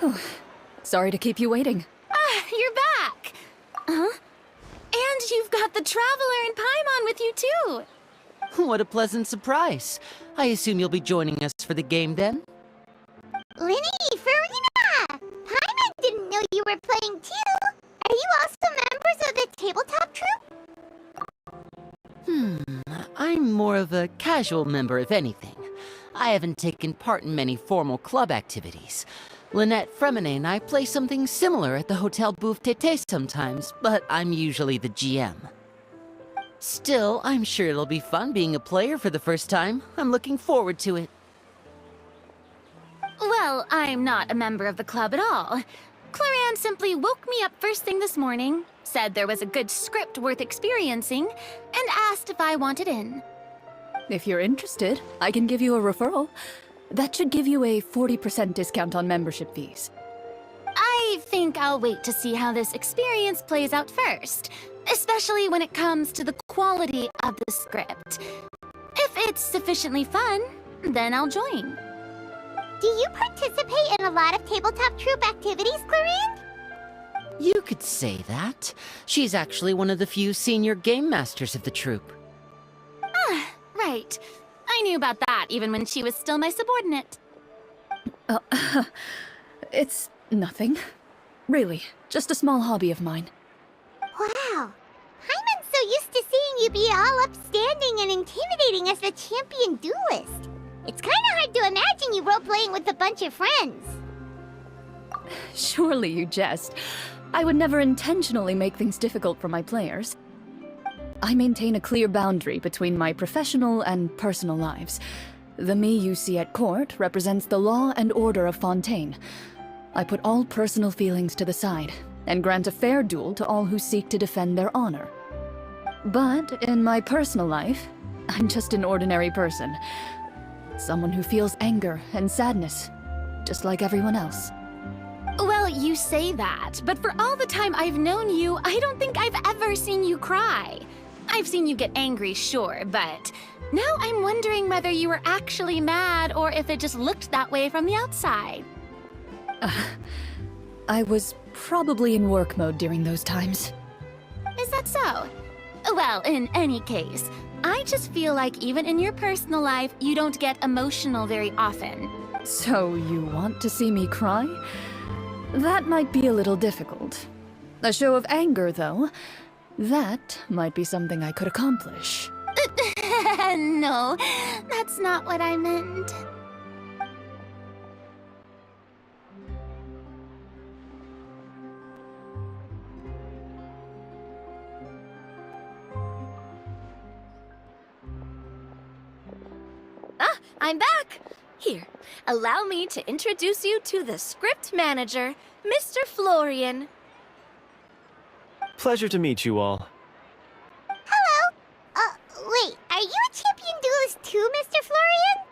Oh, sorry to keep you waiting. Ah, you're back! Huh? And you've got the Traveler and Paimon with you, too! What a pleasant surprise. I assume you'll be joining us for the game then? Linny, Farina! Paimon didn't know you were playing too! Are you also members of the tabletop troupe? I'm more of a casual member, if anything. I haven't taken part in many formal club activities. Lynette Fremine and I play something similar at the Hotel Bouffe Tété sometimes, but I'm usually the GM. Still, I'm sure it'll be fun being a player for the first time. I'm looking forward to it. Well, I'm not a member of the club at all. Clorinde simply woke me up first thing this morning, said there was a good script worth experiencing, and asked if I wanted in. If you're interested, I can give you a referral. That should give you a 40% discount on membership fees. I think I'll wait to see how this experience plays out first, especially when it comes to the quality of the script. If it's sufficiently fun, then I'll join. Do you participate in a lot of tabletop troupe activities, Clorinde? You could say that. She's actually one of the few senior game masters of the troupe. Ah, right. I knew about that even when she was still my subordinate. It's nothing. Really, just a small hobby of mine. Wow. Paimon's so used to seeing you be all upstanding and intimidating as the champion duelist. It's kind of hard to imagine you role-playing with a bunch of friends. Surely you jest. I would never intentionally make things difficult for my players. I maintain a clear boundary between my professional and personal lives. The me you see at court represents the law and order of Fontaine. I put all personal feelings to the side, and grant a fair duel to all who seek to defend their honor. But in my personal life, I'm just an ordinary person. Someone who feels anger and sadness, just like everyone else. Well, you you say that, but for all the time I've known you, I don't think I've ever seen you cry. I've seen you get angry, sure, but now I'm wondering whether you were actually mad or if it just looked that way from the outside. I was probably in work mode during those times. Is that so? Well, in any case, I just feel like even in your personal life, you don't get emotional very often. So you want to see me cry? That might be a little difficult. A show of anger, though, that might be something I could accomplish. No, that's not what I meant. Ah, I'm back! Here, allow me to introduce you to the script manager, Mr. Florian. Pleasure to meet you all. Hello? Wait, are you a champion duelist too, Mr. Florian?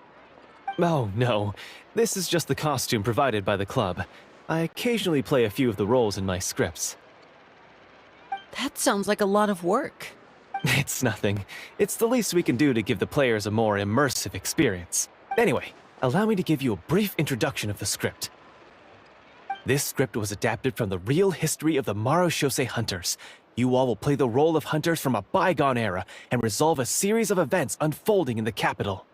Oh, no. This is just the costume provided by the club. I occasionally play a few of the roles in my scripts. That sounds like a lot of work. It's nothing. It's the least we can do to give the players a more immersive experience. Anyway, allow me to give you a brief introduction of the script. This script was adapted from the real history of the Marashose hunters. You all will play the role of hunters from a bygone era and resolve a series of events unfolding in the capital.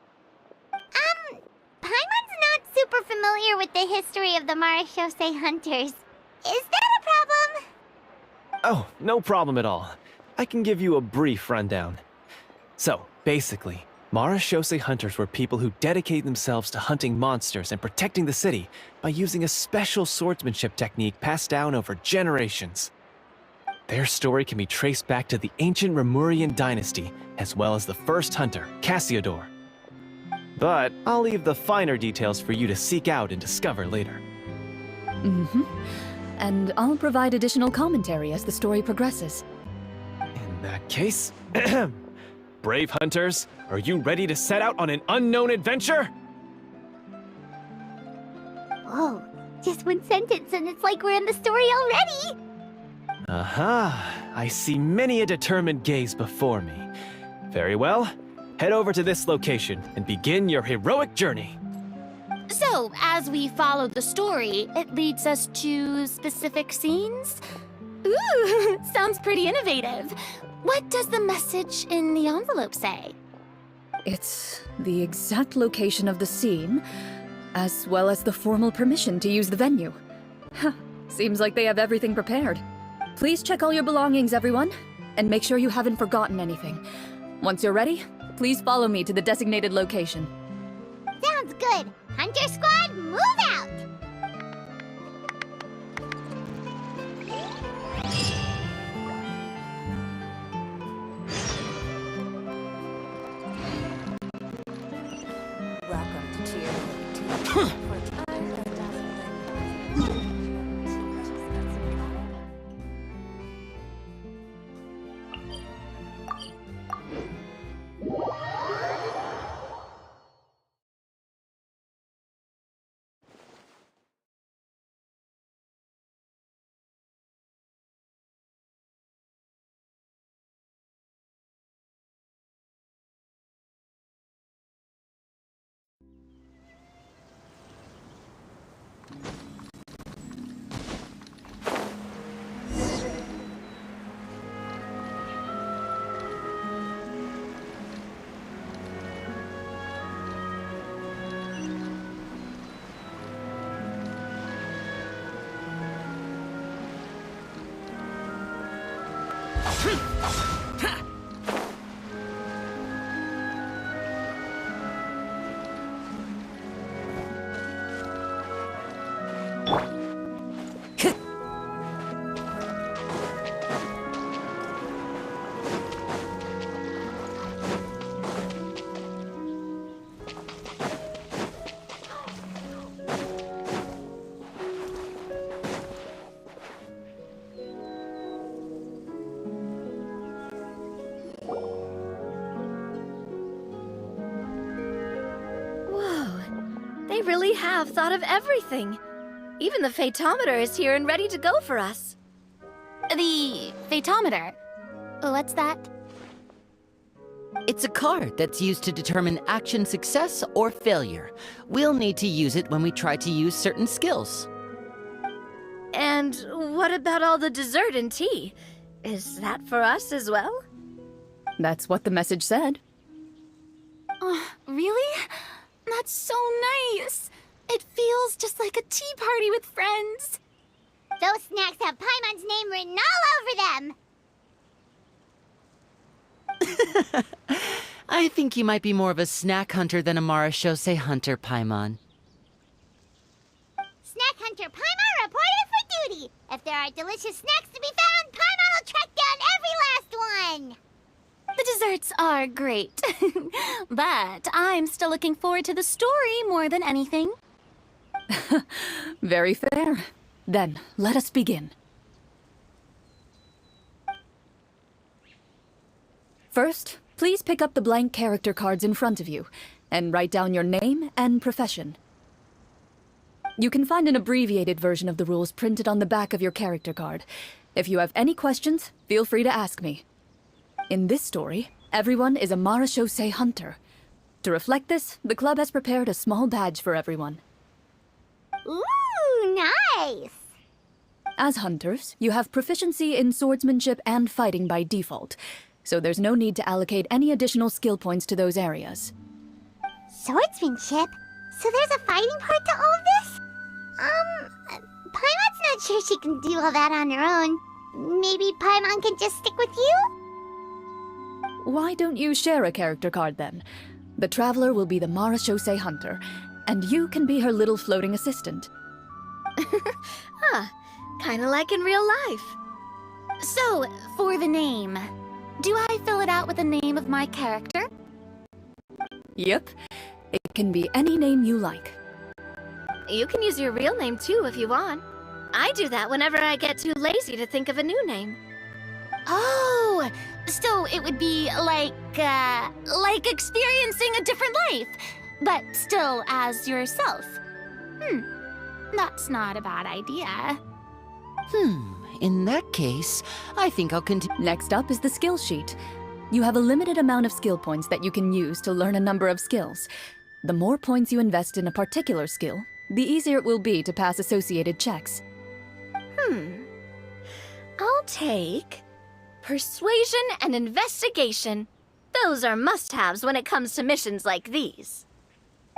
Paimon's not super familiar with the history of the Marashose hunters. Is that a problem? Oh, no problem at all. I can give you a brief rundown. So, basically, Marashose hunters were people who dedicated themselves to hunting monsters and protecting the city by using a special swordsmanship technique passed down over generations. Their story can be traced back to the ancient Remurian dynasty, as well as the first hunter, Cassiodor. But I'll leave the finer details for you to seek out and discover later. Mm-hmm. And I'll provide additional commentary as the story progresses. In that case, brave hunters, are you ready to set out on an unknown adventure? Whoa, just one sentence and it's like we're in the story already! Aha, I see many a determined gaze before me. Very well, head over to this location and begin your heroic journey. So, as we follow the story, it leads us to specific scenes? Ooh, sounds pretty innovative. What does the message in the envelope say? It's the exact location of the scene, as well as the formal permission to use the venue. Huh, seems like they have everything prepared. Please check all your belongings, everyone, and make sure you haven't forgotten anything. Once you're ready, please follow me to the designated location. Sounds good. Hunter Squad, move out! Welcome to Tier 2. They really have thought of everything. Even the Fatometer is here and ready to go for us. The Fatometer? What's that? It's a card that's used to determine action success or failure. We'll need to use it when we try to use certain skills. And what about all the dessert and tea? Is that for us as well? That's what the message said. Oh, really? That's so nice. It feels just like a tea party with friends. Those snacks have Paimon's name written all over them. I think you might be more of a snack hunter than a Marashose hunter, Paimon. Snack Hunter Paimon reported for duty. If there are delicious snacks to be found, Paimon will track down every last one. The desserts are great. But I'm still looking forward to the story more than anything. Very fair. Then, let us begin. First, please pick up the blank character cards in front of you, and write down your name and profession. You can find an abbreviated version of the rules printed on the back of your character card. If you have any questions, feel free to ask me. In this story, everyone is a Marashose hunter. To reflect this, the club has prepared a small badge for everyone. Ooh, nice. As hunters, you have proficiency in swordsmanship and fighting by default, so there's no need to allocate any additional skill points to those areas. Swordsmanship? So there's a fighting part to all of this? Paimon's not sure she can do all that on her own. Maybe Paimon can just stick with you? Why don't you share a character card then? The Traveler will be the Marashose hunter, and you can be her little floating assistant. Kinda like in real life. So, for the name, do I fill it out with the name of my character? Yep. It can be any name you like. You can use your real name too if you want. I do that whenever I get too lazy to think of a new name. Oh, so it would be like experiencing a different life, but still as yourself. That's not a bad idea. In that case, I think I'll continue. Next up is the skill sheet. You have a limited amount of skill points that you can use to learn a number of skills. The more points you invest in a particular skill, the easier it will be to pass associated checks. I'll take persuasion and investigation. Those are must-haves when it comes to missions like these.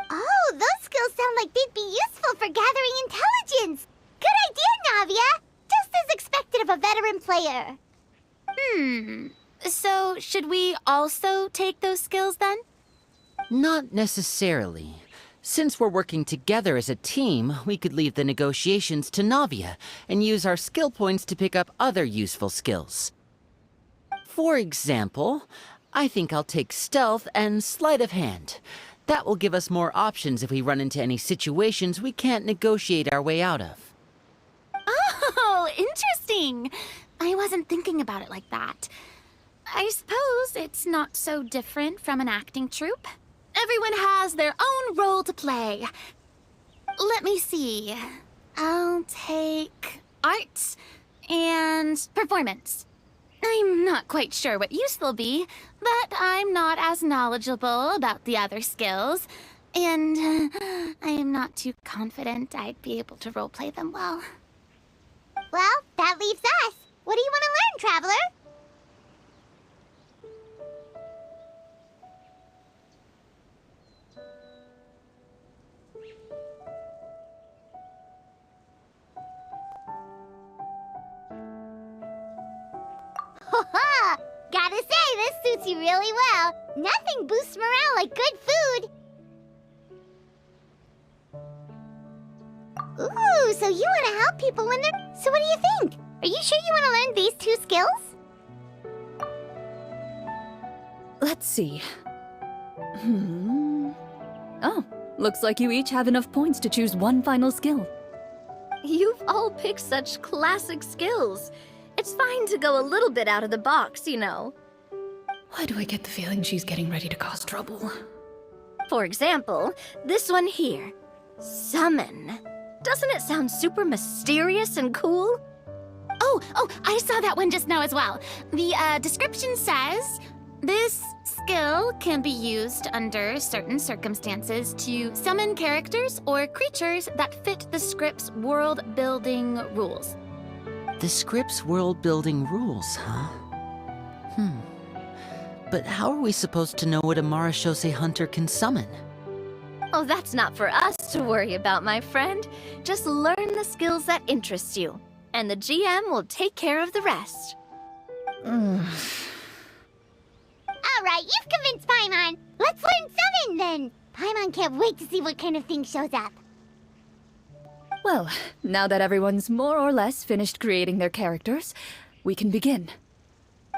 Oh, those skills sound like they'd be useful for gathering intelligence. Good idea, Navia. Just as expected of a veteran player. So should we also take those skills then? Not necessarily. Since we're working together as a team, we could leave the negotiations to Navia and use our skill points to pick up other useful skills. For example, I think I'll take stealth and sleight of hand. That will give us more options if we run into any situations we can't negotiate our way out of. Oh, interesting. I wasn't thinking about it like that. I suppose it's not so different from an acting troupe. Everyone has their own role to play. Let me see. I'll take arts and performance. I'm not quite sure what use they'll be, but I'm not as knowledgeable about the other skills, and I am not too confident I'd be able to roleplay them well. Well, that leaves us. What do you want to learn, Traveler? Ha! Gotta say, this suits you really well. Nothing boosts morale like good food. Ooh, so you want to help people when they're... So what do you think? Are you sure you want to learn these two skills? Let's see. Oh, looks like you each have enough points to choose one final skill. You've all picked such classic skills. It's fine to go a little bit out of the box, you know. Why do I get the feeling she's getting ready to cause trouble? For example, this one here. Summon. Doesn't it sound super mysterious and cool? Oh, I saw that one just now as well. The description says, this skill can be used under certain circumstances to summon characters or creatures that fit the script's world-building rules. The script's world-building rules, huh? But how are we supposed to know what a Marashose hunter can summon? Oh, that's not for us to worry about, my friend. Just learn the skills that interest you, and the GM will take care of the rest. Alright, you've convinced Paimon. Let's learn summon then. Paimon can't wait to see what kind of thing shows up. Well, now that everyone's more or less finished creating their characters, we can begin.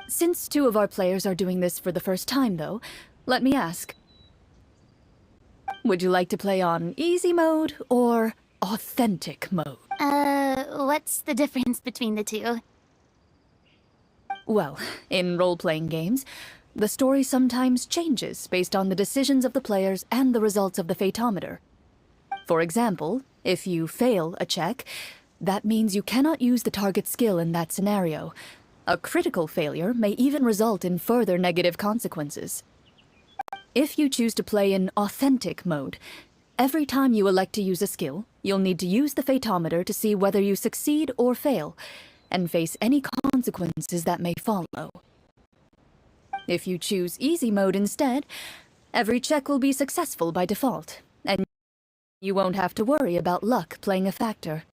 Since 2 of our players are doing this for the first time, though, let me ask. Would you like to play on easy mode or authentic mode? What's the difference between the two? Well, in role-playing games, the story sometimes changes based on the decisions of the players and the results of the Fatometer. For example, if you fail a check, that means you cannot use the target skill in that scenario. A critical failure may even result in further negative consequences. If you choose to play in authentic mode, every time you elect to use a skill, you'll need to use the Fatometer to see whether you succeed or fail, and face any consequences that may follow. If you choose easy mode instead, every check will be successful by default, and you won't have to worry about luck playing a factor.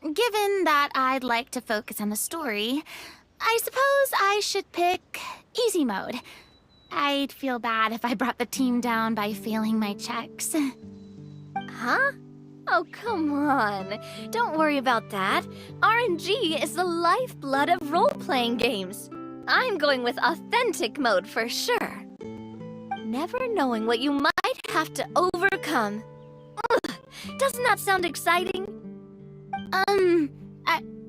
Given that I'd like to focus on the story, I suppose I should pick easy mode. I'd feel bad if I brought the team down by failing my checks. Huh? Oh, come on. Don't worry about that. RNG is the lifeblood of role-playing games. I'm going with authentic mode for sure. Never knowing what you might have to overcome. Ugh, doesn't that sound exciting?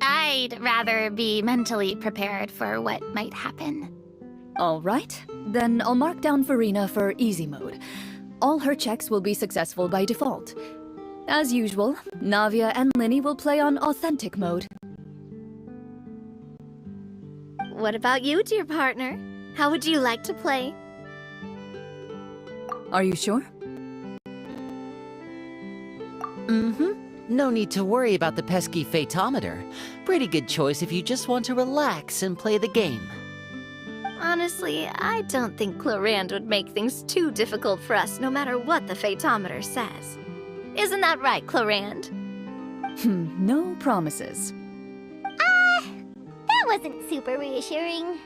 I'd rather be mentally prepared for what might happen. All right, then I'll mark down Farina for easy mode. All her checks will be successful by default. As usual, Navia and Linny will play on authentic mode. What about you, dear partner? How would you like to play? Are you sure? No need to worry about the pesky Fatometer. Pretty good choice if you just want to relax and play the game. Honestly, I don't think Clorinde would make things too difficult for us no matter what the Fatometer says. Isn't that right, Clorinde? No promises. That wasn't super reassuring.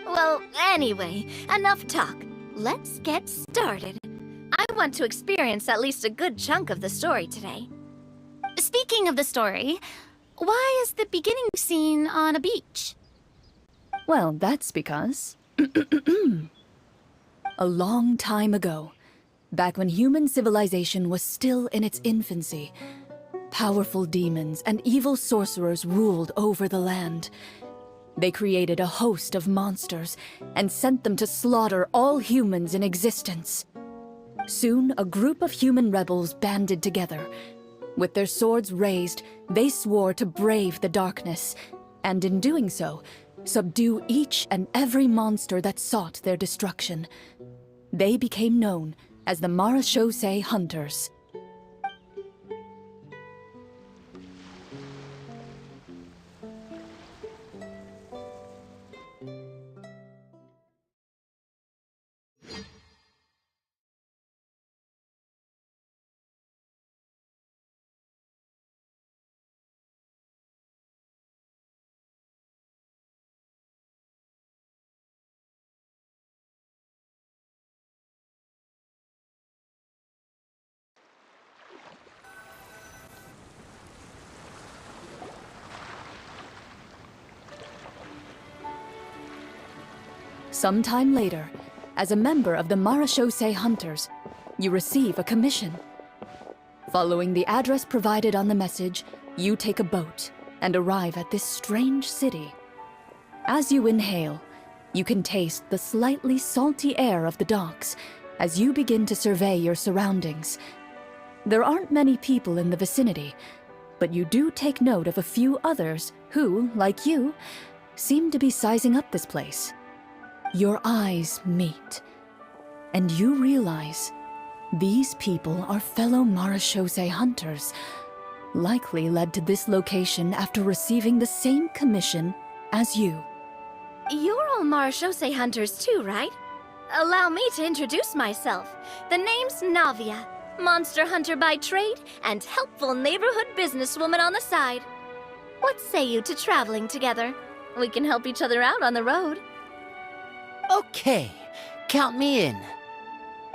Well, anyway, enough talk. Let's get started. I want to experience at least a good chunk of the story today. Speaking of the story, why is the beginning scene on a beach? Well, that's because... A long time ago, back when human civilization was still in its infancy, powerful demons and evil sorcerers ruled over the land. They created a host of monsters and sent them to slaughter all humans in existence. Soon, a group of human rebels banded together. With their swords raised, they swore to brave the darkness, and in doing so, subdue each and every monster that sought their destruction. They became known as the Marashose Hunters. Sometime later, as a member of the Marashose Hunters, you receive a commission. Following the address provided on the message, you take a boat and arrive at this strange city. As you inhale, you can taste the slightly salty air of the docks as you begin to survey your surroundings. There aren't many people in the vicinity, but you do take note of a few others who, like you, seem to be sizing up this place. Your eyes meet, and you realize these people are fellow marechaussee hunters, likely led to this location after receiving the same commission as you. You're all marechaussee hunters too, right? Allow me to introduce myself. The name's Navia, monster hunter by trade and helpful neighborhood businesswoman on the side. What say you to traveling together? We can help each other out on the road. Okay, count me in.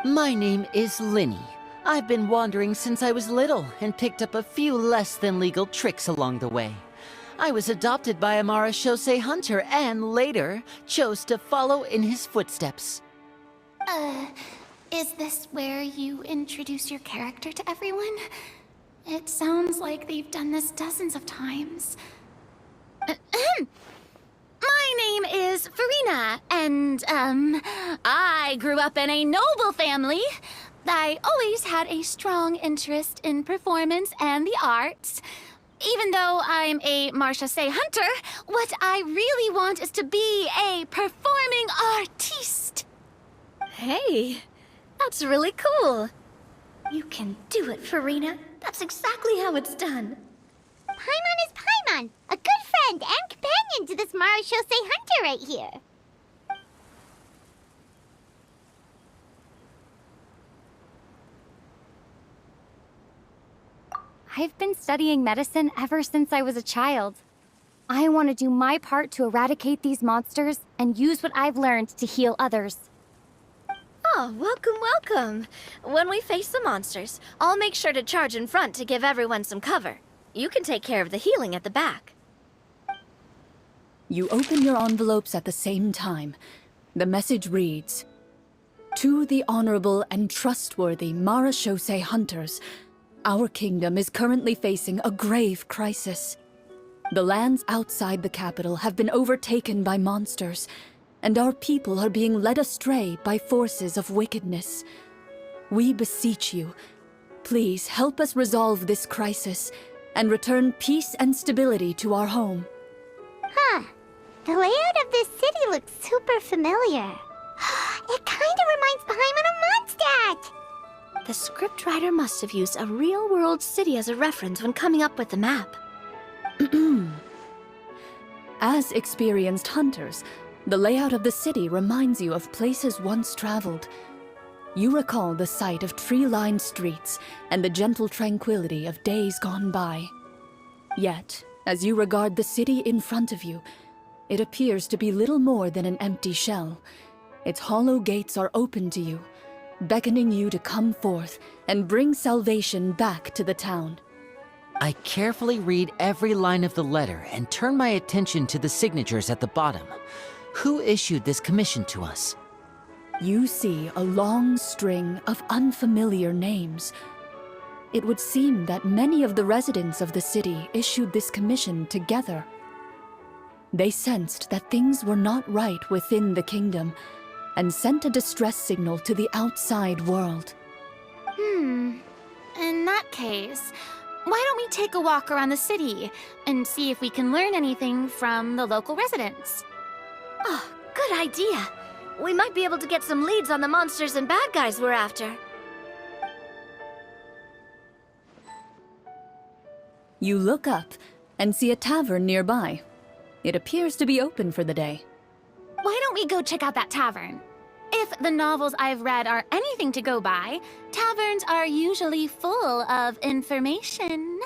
My name is Linny. I've been wandering since I was little and picked up a few less than legal tricks along the way. I was adopted by a marechaussee hunter and later chose to follow in his footsteps. Is this where you introduce your character to everyone? It sounds like they've done this dozens of times. My name is Farina, and, I grew up in a noble family. I always had a strong interest in performance and the arts. Even though I'm a marechaussee hunter, what I really want is to be a performing artiste. Hey, that's really cool. You can do it, Farina. That's exactly how it's done. Paimon is Paimon, a good friend and companion to this marechaussee hunter right here. I've been studying medicine ever since I was a child. I want to do my part to eradicate these monsters and use what I've learned to heal others. Oh, welcome, welcome. When we face the monsters, I'll make sure to charge in front to give everyone some cover. You can take care of the healing at the back. You open your envelopes at the same time. The message reads, "To the honorable and trustworthy marechaussee hunters, our kingdom is currently facing a grave crisis. The lands outside the capital have been overtaken by monsters, and our people are being led astray by forces of wickedness. We beseech you, please help us resolve this crisis and return peace and stability to our home." Huh. The layout of this city looks super familiar. It kinda reminds Paimon of Mondstadt! The scriptwriter must have used a real-world city as a reference when coming up with the map. As experienced hunters, the layout of the city reminds you of places once traveled. You recall the sight of tree-lined streets and the gentle tranquility of days gone by. Yet, as you regard the city in front of you, it appears to be little more than an empty shell. Its hollow gates are open to you, beckoning you to come forth and bring salvation back to the town. I carefully read every line of the letter and turn my attention to the signatures at the bottom. Who issued this commission to us? You see a long string of unfamiliar names. It would seem that many of the residents of the city issued this commission together. They sensed that things were not right within the kingdom and sent a distress signal to the outside world. In that case, why don't we take a walk around the city and see if we can learn anything from the local residents? Oh, good idea. We might be able to get some leads on the monsters and bad guys we're after. You look up and see a tavern nearby. It appears to be open for the day. Why don't we go check out that tavern? If the novels I've read are anything to go by, taverns are usually full of information.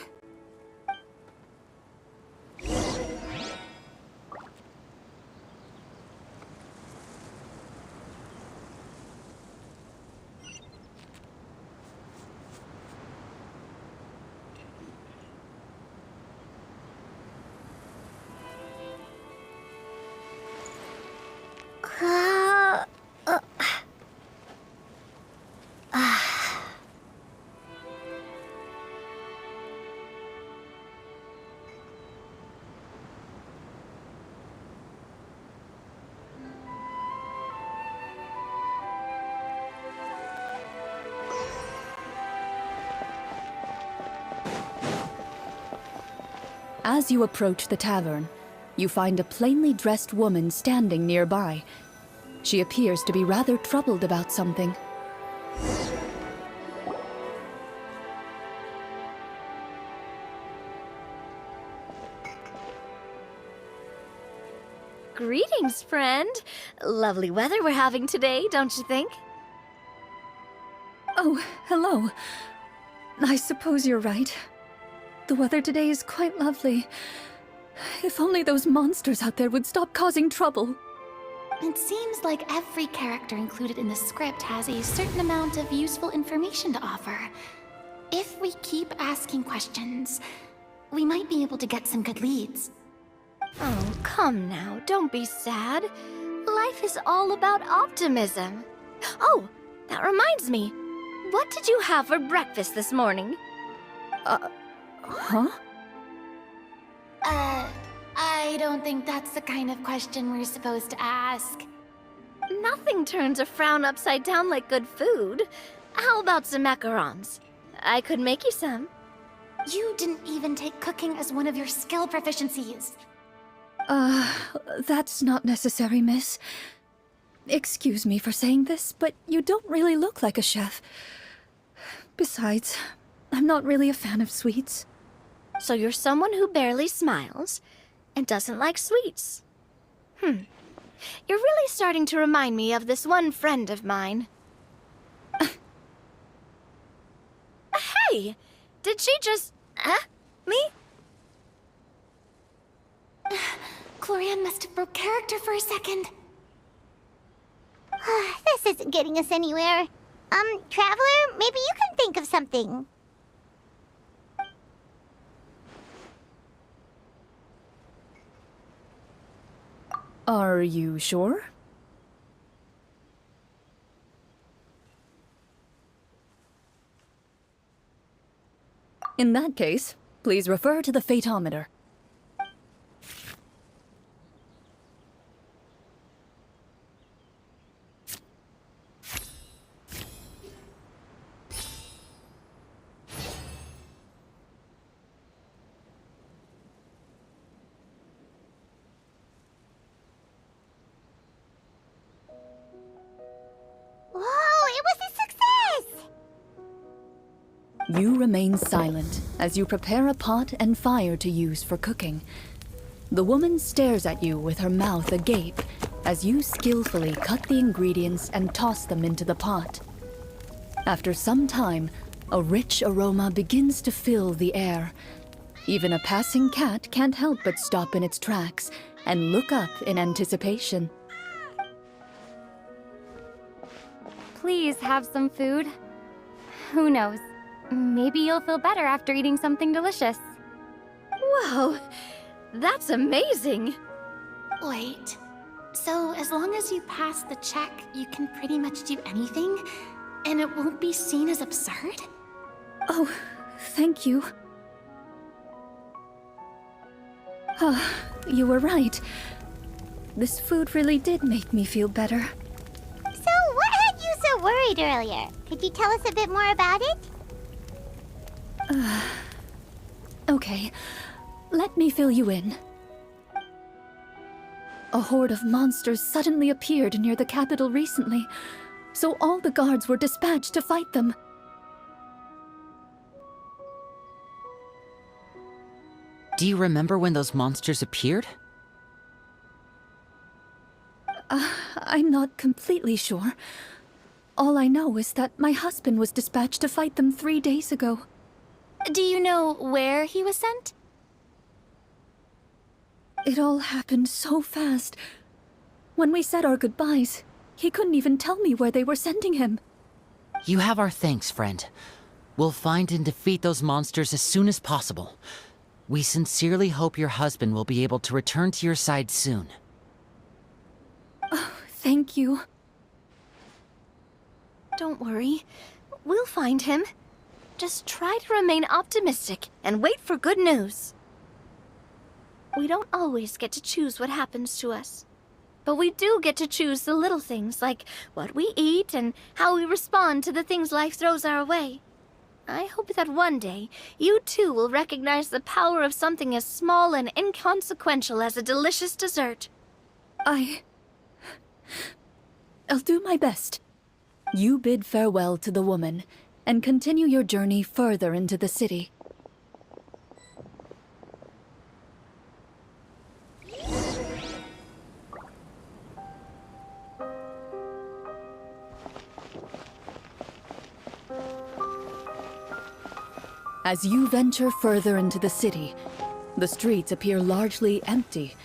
As you approach the tavern, you find a plainly dressed woman standing nearby. She appears to be rather troubled about something. Greetings, friend. Lovely weather we're having today, don't you think? Oh, hello. I suppose you're right. The weather today is quite lovely. If only those monsters out there would stop causing trouble. It seems like every character included in the script has a certain amount of useful information to offer. If we keep asking questions, we might be able to get some good leads. Oh, come now, don't be sad. Life is all about optimism. Oh, that reminds me. What did you have for breakfast this morning? Huh? I don't think that's the kind of question we're supposed to ask. Nothing turns a frown upside down like good food. How about some macarons? I could make you some. You didn't even take cooking as one of your skill proficiencies. That's not necessary, miss. Excuse me for saying this, but you don't really look like a chef. Besides, I'm not really a fan of sweets. So you're someone who barely smiles and doesn't like sweets. You're really starting to remind me of this one friend of mine. Hey! Did she just... me? Clorinde must have broke character for a second. This isn't getting us anywhere. Traveler, maybe you can think of something. Are you sure? In that case, please refer to the Fatometer. You remain silent as you prepare a pot and fire to use for cooking. The woman stares at you with her mouth agape as you skillfully cut the ingredients and toss them into the pot. After some time, a rich aroma begins to fill the air. Even a passing cat can't help but stop in its tracks and look up in anticipation. Please have some food. Who knows? Maybe you'll feel better after eating something delicious. Whoa, that's amazing. Wait, so as long as you pass the check, you can pretty much do anything? And it won't be seen as absurd? Oh, thank you. You were right. This food really did make me feel better. So, what had you so worried earlier? Could you tell us a bit more about it? Okay, let me fill you in. A horde of monsters suddenly appeared near the capital recently, so all the guards were dispatched to fight them. Do you remember when those monsters appeared? I'm not completely sure. All I know is that my husband was dispatched to fight them 3 days ago. Do you know where he was sent? It all happened so fast. When we said our goodbyes, he couldn't even tell me where they were sending him. You have our thanks, friend. We'll find and defeat those monsters as soon as possible. We sincerely hope your husband will be able to return to your side soon. Oh, thank you. Don't worry. We'll find him. Just try to remain optimistic and wait for good news. We don't always get to choose what happens to us. But we do get to choose the little things like what we eat and how we respond to the things life throws our way. I hope that one day, you too will recognize the power of something as small and inconsequential as a delicious dessert. I'll do my best. You bid farewell to the woman, and continue your journey further into the city. As you venture further into the city, the streets appear largely empty.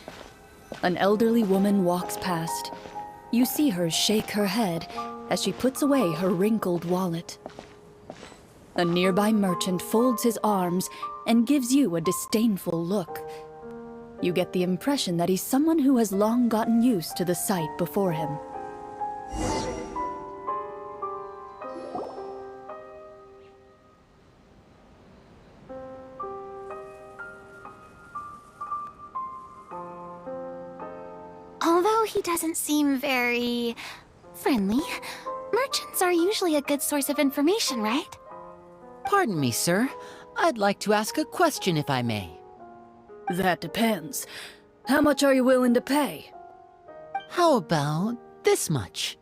An elderly woman walks past. You see her shake her head as she puts away her wrinkled wallet. A nearby merchant folds his arms and gives you a disdainful look. You get the impression that he's someone who has long gotten used to the sight before him. Although he doesn't seem very friendly, merchants are usually a good source of information, right? Pardon me, sir. I'd like to ask a question if I may. That depends. How much are you willing to pay? How about this much?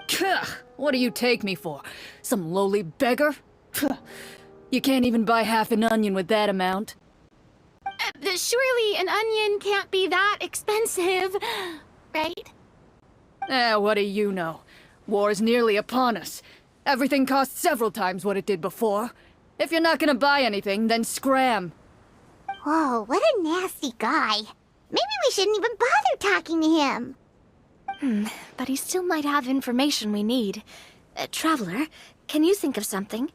Gah, what do you take me for? Some lowly beggar? You can't even buy half an onion with that amount. Surely an onion can't be that expensive, right? What do you know? War's nearly upon us. Everything costs several times what it did before. If you're not gonna buy anything, then scram. Whoa, what a nasty guy. Maybe we shouldn't even bother talking to him. But he still might have information we need. Traveler, can you think of something?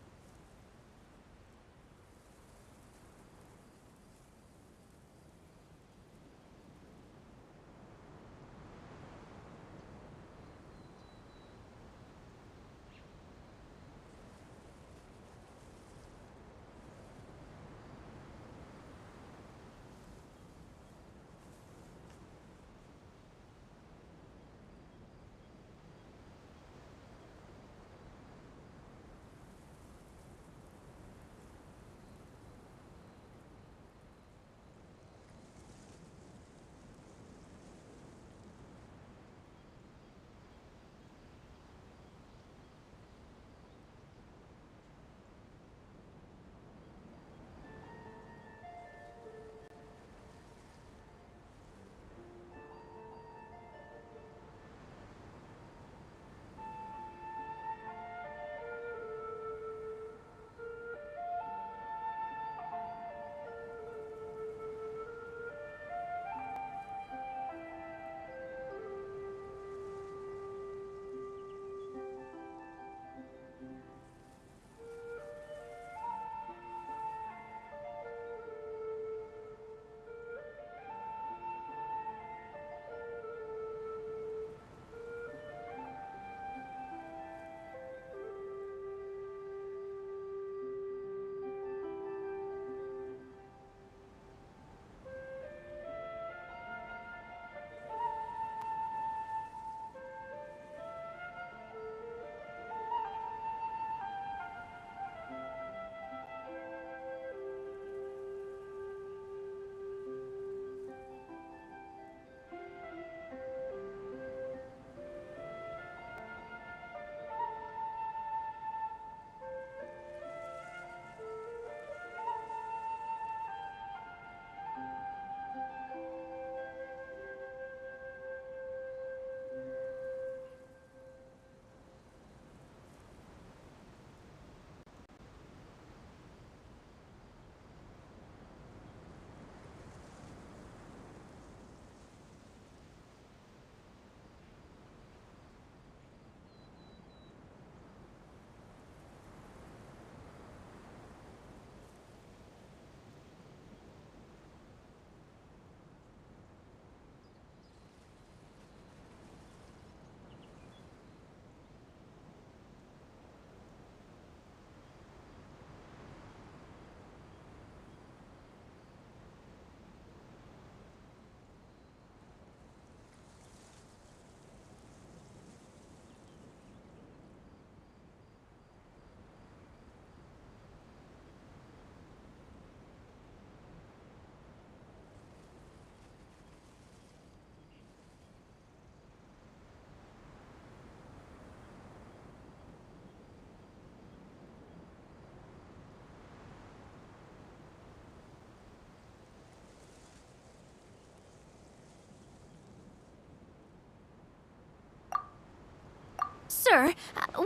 Sir,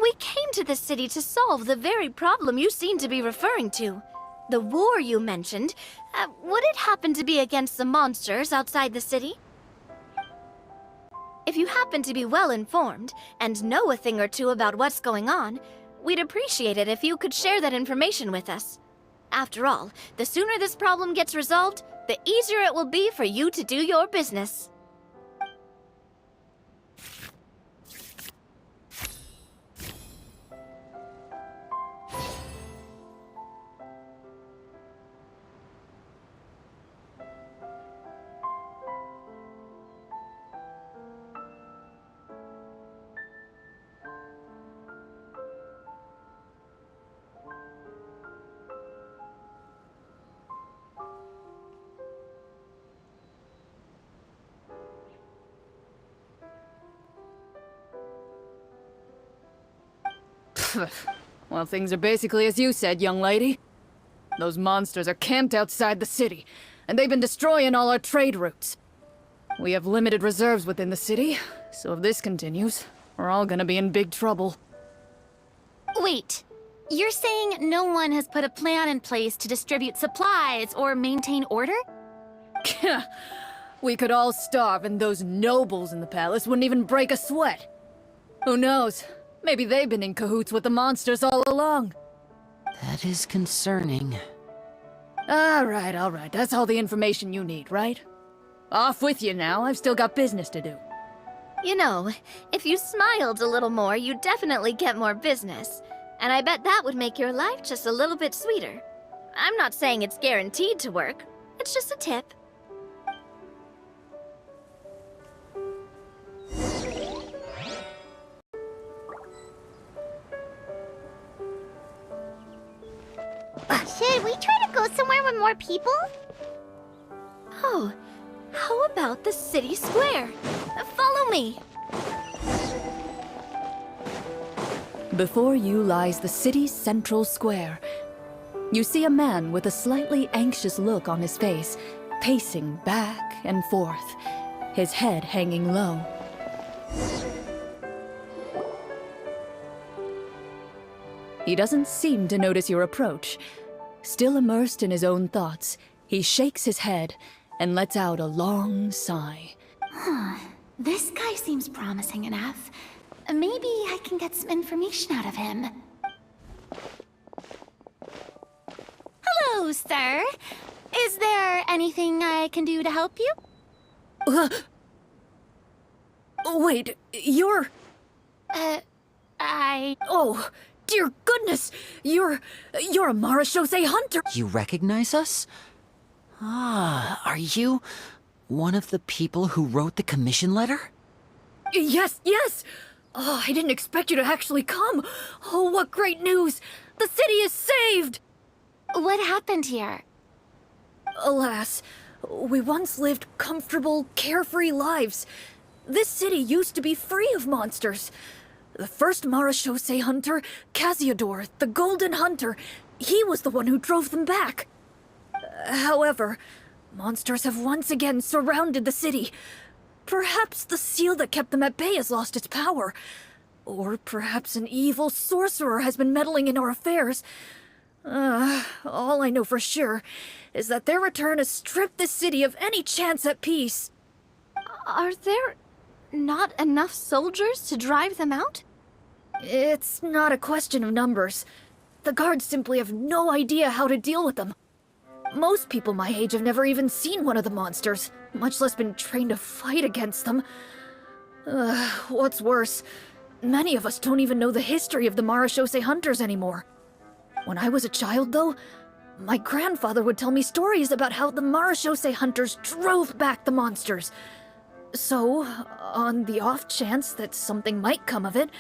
we came to this city to solve the very problem you seem to be referring to. The war you mentioned, would it happen to be against the monsters outside the city? If you happen to be well informed and know a thing or two about what's going on, we'd appreciate it if you could share that information with us. After all, the sooner this problem gets resolved, the easier it will be for you to do your business. Well, things are basically as you said, young lady. Those monsters are camped outside the city, and they've been destroying all our trade routes. We have limited reserves within the city, so if this continues, we're all gonna be in big trouble. Wait, you're saying no one has put a plan in place to distribute supplies or maintain order? We could all starve, and those nobles in the palace wouldn't even break a sweat. Who knows? Maybe they've been in cahoots with the monsters all along. That is concerning. All right. That's all the information you need, right? Off with you now. I've still got business to do. You know, if you smiled a little more, you'd definitely get more business. And I bet that would make your life just a little bit sweeter. I'm not saying it's guaranteed to work. It's just a tip. Should we try to go somewhere with more people? Oh, how about the city square? Follow me. Before you lies the city's central square. You see a man with a slightly anxious look on his face, pacing back and forth, his head hanging low. He doesn't seem to notice your approach. Still immersed in his own thoughts, he shakes his head and lets out a long sigh. This guy seems promising enough. Maybe I can get some information out of him. Hello, sir. Is there anything I can do to help you? Wait, you're... Oh, dear goodness! You're a Marashose hunter! You recognize us? Ah, are you one of the people who wrote the commission letter? Yes! Oh, I didn't expect you to actually come! Oh, what great news! The city is saved! What happened here? Alas, we once lived comfortable, carefree lives. This city used to be free of monsters. The first Marashose hunter, Casiodor, the Golden Hunter, he was the one who drove them back. However, monsters have once again surrounded the city. Perhaps the seal that kept them at bay has lost its power. Or perhaps an evil sorcerer has been meddling in our affairs. All I know for sure is that their return has stripped the city of any chance at peace. Are there not enough soldiers to drive them out? It's not a question of numbers. The guards simply have no idea how to deal with them. Most people my age have never even seen one of the monsters, much less been trained to fight against them. What's worse, many of us don't even know the history of the Marashose hunters anymore. When I was a child, though, my grandfather would tell me stories about how the Marashose hunters drove back the monsters. So, on the off chance that something might come of it,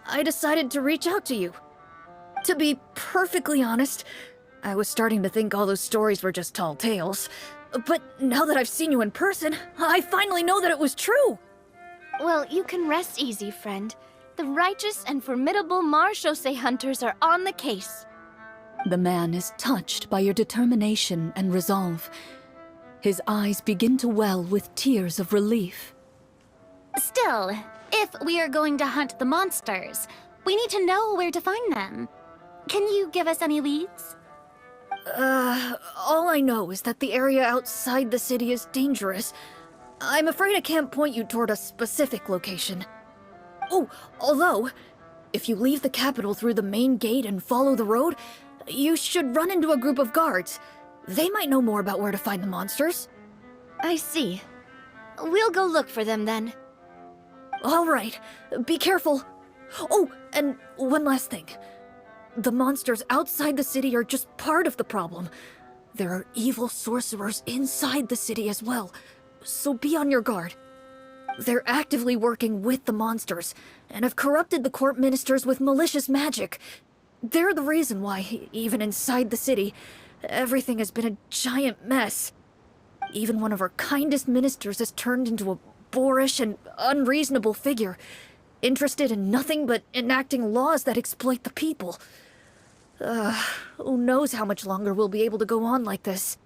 I decided to reach out to you. To be perfectly honest, I was starting to think all those stories were just tall tales. But now that I've seen you in person, I finally know that it was true! Well, you can rest easy, friend. The righteous and formidable Marashose hunters are on the case. The man is touched by your determination and resolve. His eyes begin to well with tears of relief. Still, If we are going to hunt the monsters, we need to know where to find them. Can you give us any leads? All I know is that the area outside the city is dangerous. I'm afraid I can't point you toward a specific location. Oh, although, if you leave the capital through the main gate and follow the road, you should run into a group of guards. They might know more about where to find the monsters. I see. We'll go look for them then. All right, be careful. Oh, and one last thing. The monsters outside the city are just part of the problem. There are evil sorcerers inside the city as well, so be on your guard. They're actively working with the monsters, and have corrupted the court ministers with malicious magic. They're the reason why, even inside the city, everything has been a giant mess. Even one of our kindest ministers has turned into a boorish and unreasonable figure, interested in nothing but enacting laws that exploit the people. Who knows how much longer we'll be able to go on like this.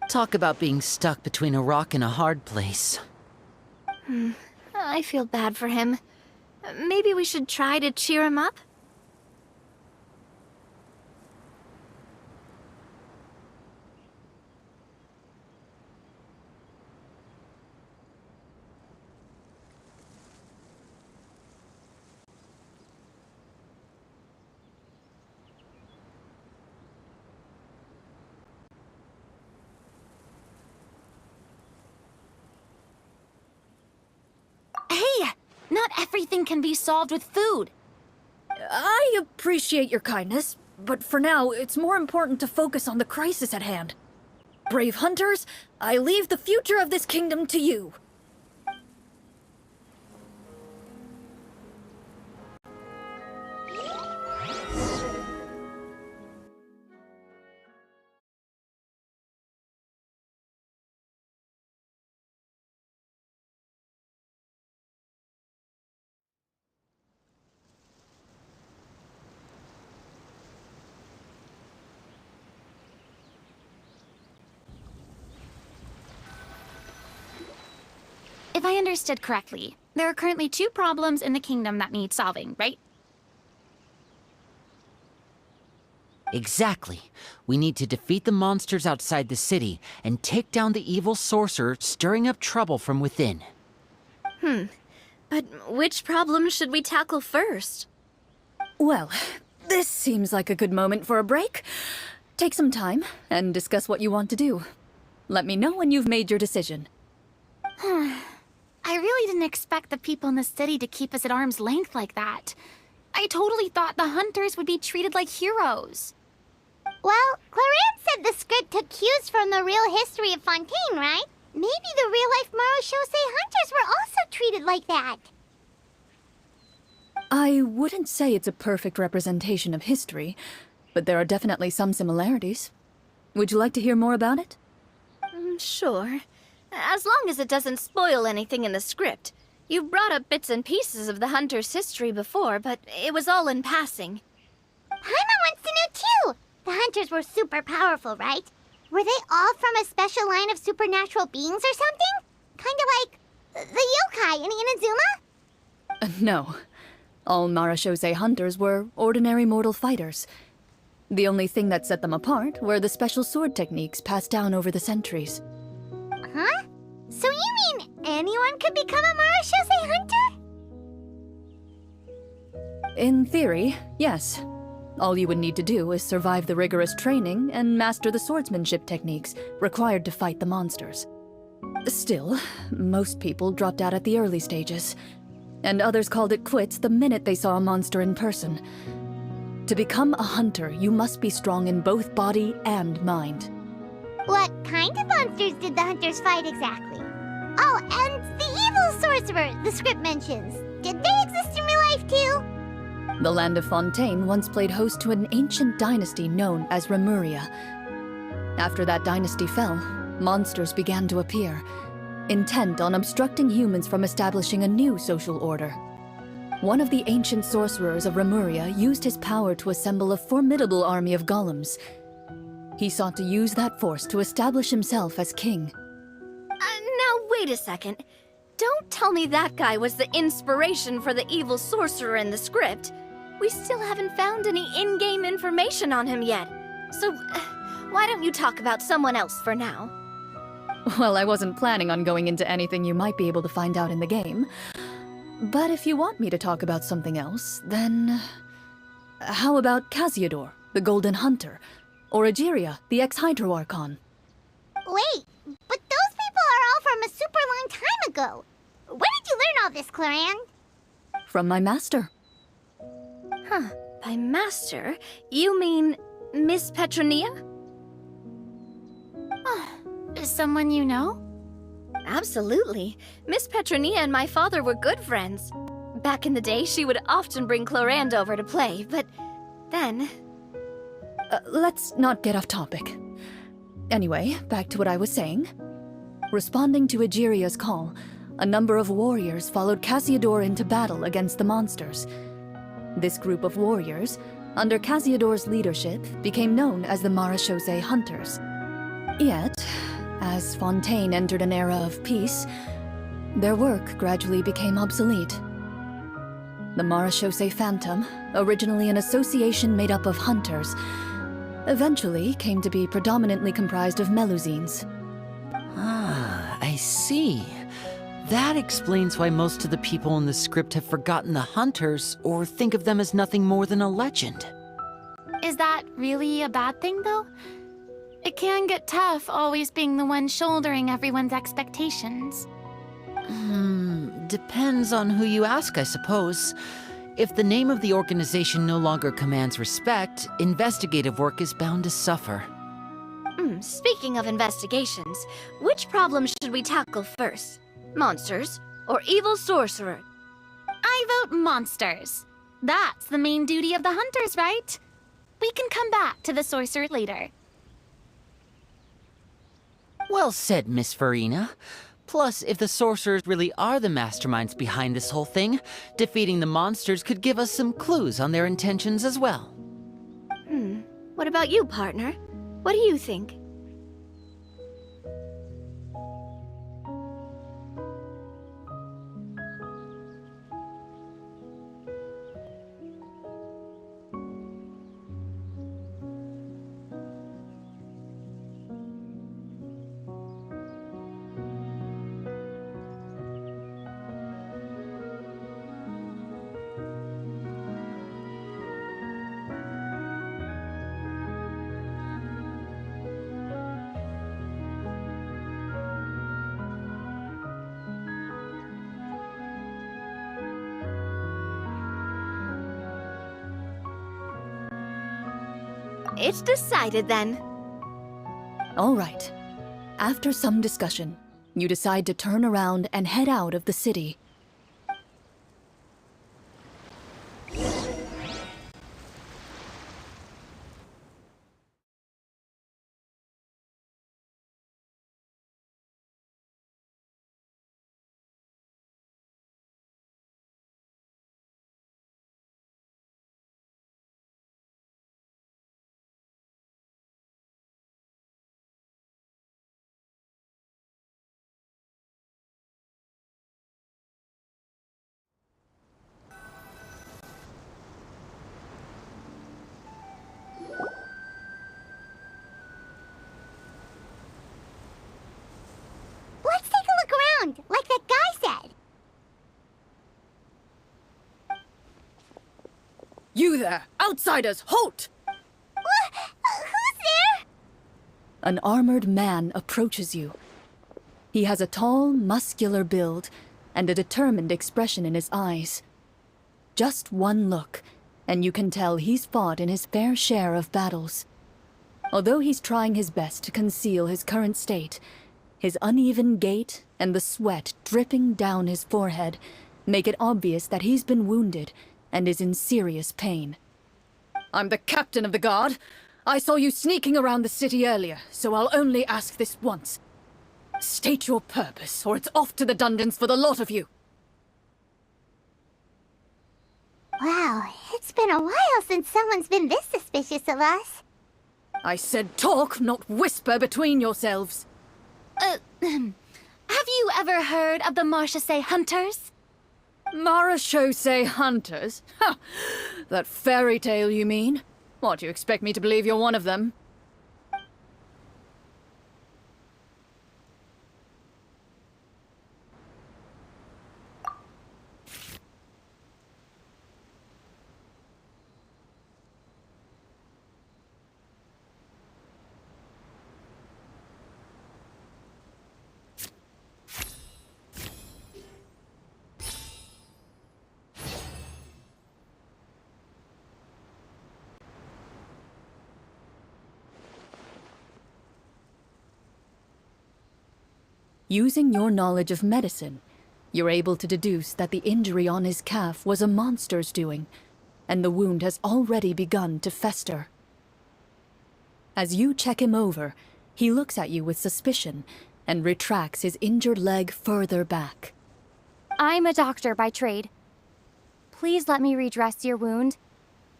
Talk about being stuck between a rock and a hard place. I feel bad for him. Maybe we should try to cheer him up? Hey! Not everything can be solved with food. I appreciate your kindness, but for now, it's more important to focus on the crisis at hand. Brave hunters, I leave the future of this kingdom to you. If I understood correctly, there are currently 2 problems in the kingdom that need solving, right? Exactly. We need to defeat the monsters outside the city and take down the evil sorcerer stirring up trouble from within. But which problem should we tackle first? Well, this seems like a good moment for a break. Take some time and discuss what you want to do. Let me know when you've made your decision. I really didn't expect the people in the city to keep us at arm's length like that. I totally thought the hunters would be treated like heroes. Well, Clorinde said the script took cues from the real history of Fontaine, right? Maybe the real-life Marachose hunters were also treated like that. I wouldn't say it's a perfect representation of history, but there are definitely some similarities. Would you like to hear more about it? Sure. As long as it doesn't spoil anything in the script. You brought up bits and pieces of the hunter's history before, but it was all in passing. Paimon wants to know too! The hunters were super powerful, right? Were they all from a special line of supernatural beings or something? Kinda like the yokai in Inazuma? No. All Marachose hunters were ordinary mortal fighters. The only thing that set them apart were the special sword techniques passed down over the centuries. Huh? So you mean anyone could become a Marachose hunter? In theory, yes. All you would need to do is survive the rigorous training and master the swordsmanship techniques required to fight the monsters. Still, most people dropped out at the early stages, and others called it quits the minute they saw a monster in person. To become a hunter, you must be strong in both body and mind. What kind of monsters did the hunters fight exactly? Oh, and the evil sorcerer the script mentions. Did they exist in real life too? The land of Fontaine once played host to an ancient dynasty known as Remuria. After that dynasty fell, monsters began to appear, intent on obstructing humans from establishing a new social order. One of the ancient sorcerers of Remuria used his power to assemble a formidable army of golems. He sought to use that force to establish himself as king. Now, wait a second. Don't tell me that guy was the inspiration for the evil sorcerer in the script. We still haven't found any in-game information on him yet. So, why don't you talk about someone else for now? Well, I wasn't planning on going into anything you might be able to find out in the game. But if you want me to talk about something else, then... How about Casiodor, the Golden Hunter? Or Egeria, the ex-Hydro Archon? Wait, but those people are all from a super long time ago. Where did you learn all this, Clorinde? From my master. Huh. By master, you mean Miss Petronia? Someone you know? Absolutely. Miss Petronia and my father were good friends. Back in the day, she would often bring Clorinde over to play, but then... Let's not get off topic. Anyway, back to what I was saying. Responding to Egeria's call, a number of warriors followed Casiodor into battle against the monsters. This group of warriors, under Casiodor's leadership, became known as the Marechaussee Hunters. Yet, as Fontaine entered an era of peace, their work gradually became obsolete. The Marechaussee Phantom, originally an association made up of hunters, eventually came to be predominantly comprised of Melusines. Ah, I see. That explains why most of the people in the script have forgotten the hunters or think of them as nothing more than a legend. Is that really a bad thing, though? It can get tough always being the one shouldering everyone's expectations. Depends on who you ask, I suppose. If the name of the organization no longer commands respect, investigative work is bound to suffer. Speaking of investigations, which problem should we tackle first? Monsters or evil sorcerer? I vote monsters. That's the main duty of the hunters, right? We can come back to the sorcerer later. Well said, Miss Farina. Plus, if the sorcerers really are the masterminds behind this whole thing, defeating the monsters could give us some clues on their intentions as well. What about you, partner? What do you think? It's decided then. All right. After some discussion, you decide to turn around and head out of the city. Let's take a look around, like that guy said. You there! Outsiders, halt! Who's there? An armored man approaches you. He has a tall, muscular build and a determined expression in his eyes. Just one look, and you can tell he's fought in his fair share of battles. Although he's trying his best to conceal his current state, his uneven gait and the sweat dripping down his forehead make it obvious that he's been wounded and is in serious pain. I'm the captain of the guard. I saw you sneaking around the city earlier, so I'll only ask this once. State your purpose, or it's off to the dungeons for the lot of you. Wow, it's been a while since someone's been this suspicious of us. I said talk, not whisper between yourselves. Have you ever heard of the Marchese Hunters? Marachose hunters? Ha! That fairy tale, you mean? What, do you expect me to believe you're one of them? Using your knowledge of medicine, you're able to deduce that the injury on his calf was a monster's doing, and the wound has already begun to fester. As you check him over, he looks at you with suspicion and retracts his injured leg further back. I'm a doctor by trade. Please let me redress your wound.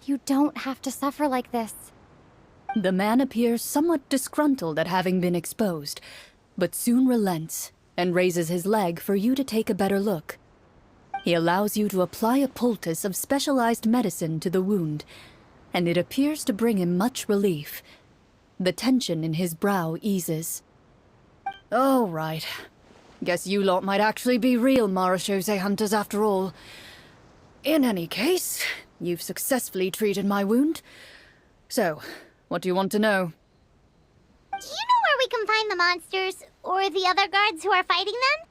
You don't have to suffer like this. The man appears somewhat disgruntled at having been exposed, but soon relents and raises his leg for you to take a better look. He allows you to apply a poultice of specialized medicine to the wound, and it appears to bring him much relief. The tension in his brow eases. All right. Guess you lot might actually be real Marachose hunters after all. In any case, you've successfully treated my wound. So, what do you want to know? Do you know where we can find the monsters, or the other guards who are fighting them?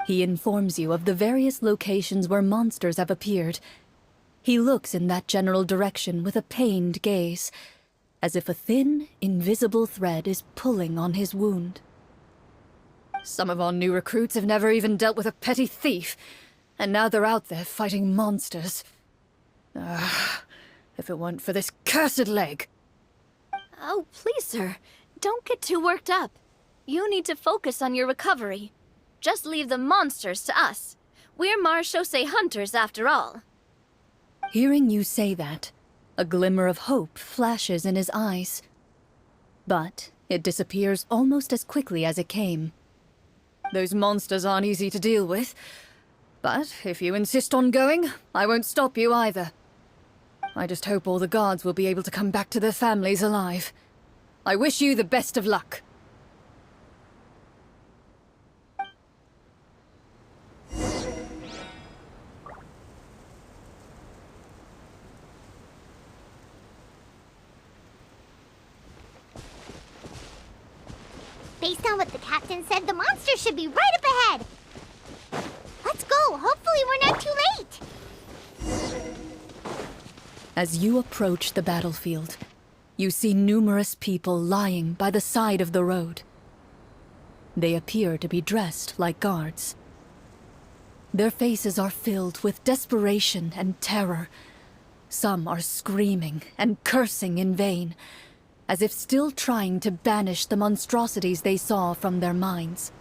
He informs you of the various locations where monsters have appeared. He looks in that general direction with a pained gaze, as if a thin, invisible thread is pulling on his wound. Some of our new recruits have never even dealt with a petty thief, and now they're out there fighting monsters. If it weren't for this cursed leg. Oh, please, sir. Don't get too worked up. You need to focus on your recovery. Just leave the monsters to us. We're Marachose hunters, after all. Hearing you say that, a glimmer of hope flashes in his eyes. But it disappears almost as quickly as it came. Those monsters aren't easy to deal with. But if you insist on going, I won't stop you either. I just hope all the guards will be able to come back to their families alive. I wish you the best of luck. Based on what the captain said, the monster should be right up ahead. Let's go. Hopefully we're not too late. As you approach the battlefield, you see numerous people lying by the side of the road. They appear to be dressed like guards. Their faces are filled with desperation and terror. Some are screaming and cursing in vain, as if still trying to banish the monstrosities they saw from their minds.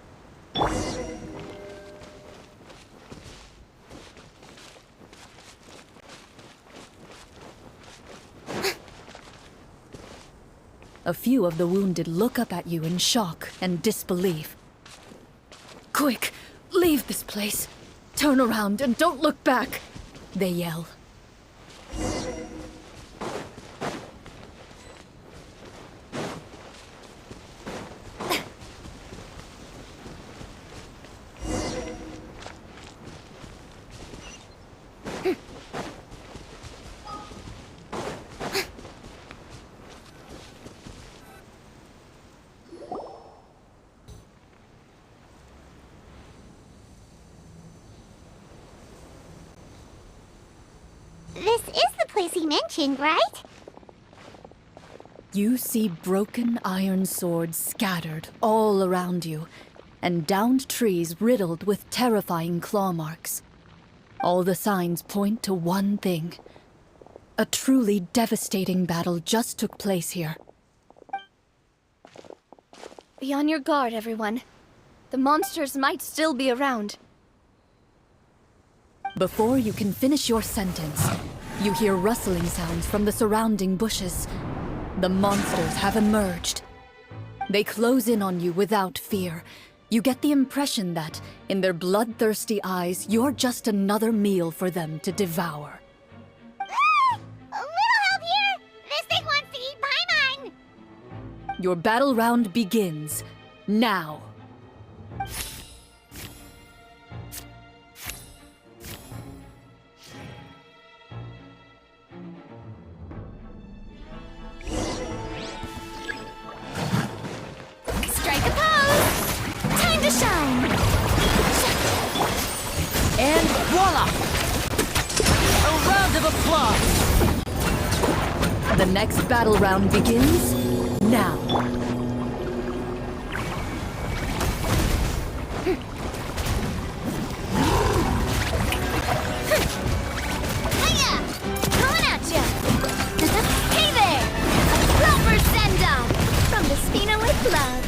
A few of the wounded look up at you in shock and disbelief. Quick, leave this place. Turn around and don't look back, they yell. This is the place he mentioned, right? You see broken iron swords scattered all around you, and downed trees riddled with terrifying claw marks. All the signs point to one thing. A truly devastating battle just took place here. Be on your guard, everyone. The monsters might still be around. Before you can finish your sentence, you hear rustling sounds from the surrounding bushes. The monsters have emerged. They close in on you without fear, You get the impression that, in their bloodthirsty eyes, you're just another meal for them to devour. Ah! A little help here! This thing wants to eat Paimon! Your battle round begins now. Strike a pose! Time to shine! And voila! A round of applause! The next battle round begins now. Hiya! Coming at ya! Hey there! A proper send-off from the Spina with love.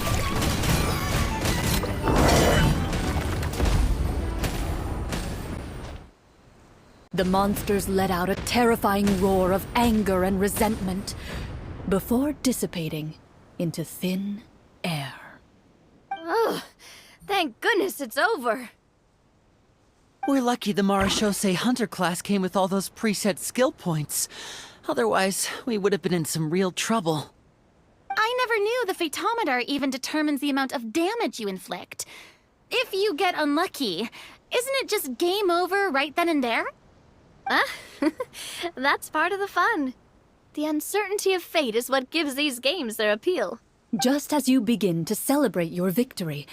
The monsters let out a terrifying roar of anger and resentment before dissipating into thin air. Ugh, thank goodness it's over. We're lucky the Marashose Hunter class came with all those preset skill points. Otherwise, we would have been in some real trouble. I never knew the Fatometer even determines the amount of damage you inflict. If you get unlucky, isn't it just game over right then and there? That's part of the fun. The uncertainty of fate is what gives these games their appeal. Just as you begin to celebrate your victory,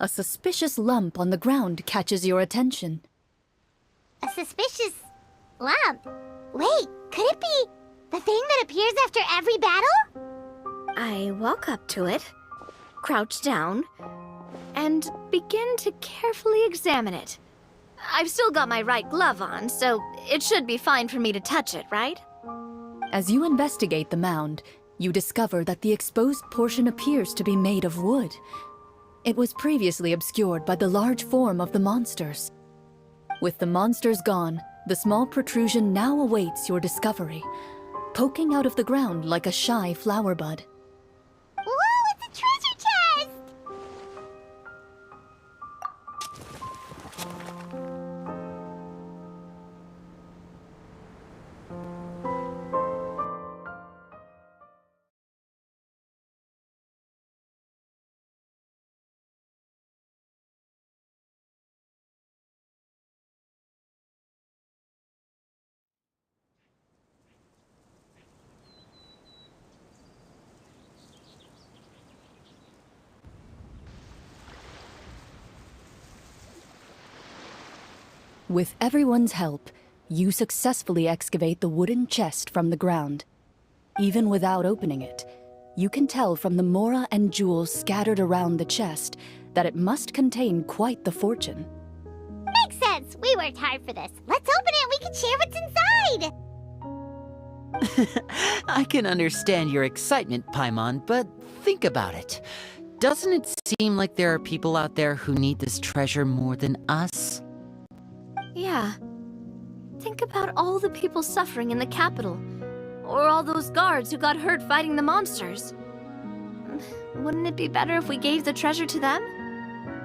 a suspicious lump on the ground catches your attention. A suspicious lump. Wait, could it be the thing that appears after every battle? I walk up to it, crouch down, and begin to carefully examine it. I've still got my right glove on, so it should be fine for me to touch it, right? As you investigate the mound, you discover that the exposed portion appears to be made of wood. It was previously obscured by the large form of the monsters. With the monsters gone, the small protrusion now awaits your discovery, poking out of the ground like a shy flower bud. Whoa, it's a treasure chest! With everyone's help, you successfully excavate the wooden chest from the ground. Even without opening it, you can tell from the mora and jewels scattered around the chest that it must contain quite the fortune. Makes sense. We worked hard for this. Let's open it. We can share what's inside. I can understand your excitement, Paimon, but think about it. Doesn't it seem like there are people out there who need this treasure more than us? Yeah. Think about all the people suffering in the capital. Or all those guards who got hurt fighting the monsters. Wouldn't it be better if we gave the treasure to them?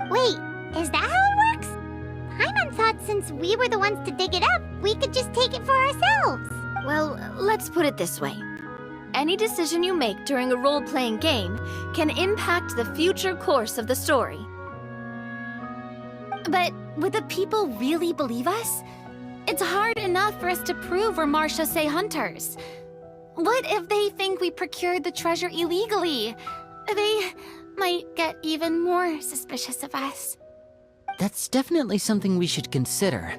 Wait, is that how it works? Paimon thought since we were the ones to dig it up, we could just take it for ourselves. Well, let's put it this way. Any decision you make during a role-playing game can impact the future course of the story. But would the people really believe us? It's hard enough for us to prove we're Marashose hunters. What if they think we procured the treasure illegally? They might get even more suspicious of us. That's definitely something we should consider.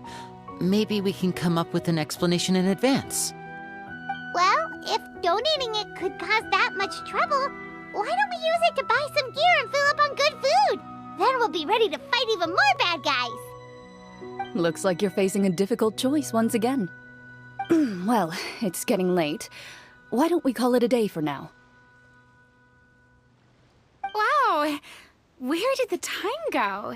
Maybe we can come up with an explanation in advance. Well, if donating it could cause that much trouble, why don't we use it to buy some gear and fill up on good food? Then we'll be ready to fight even more bad guys. Looks like you're facing a difficult choice once again. Well, it's getting late. Why don't we call it a day for now? Wow, where did the time go?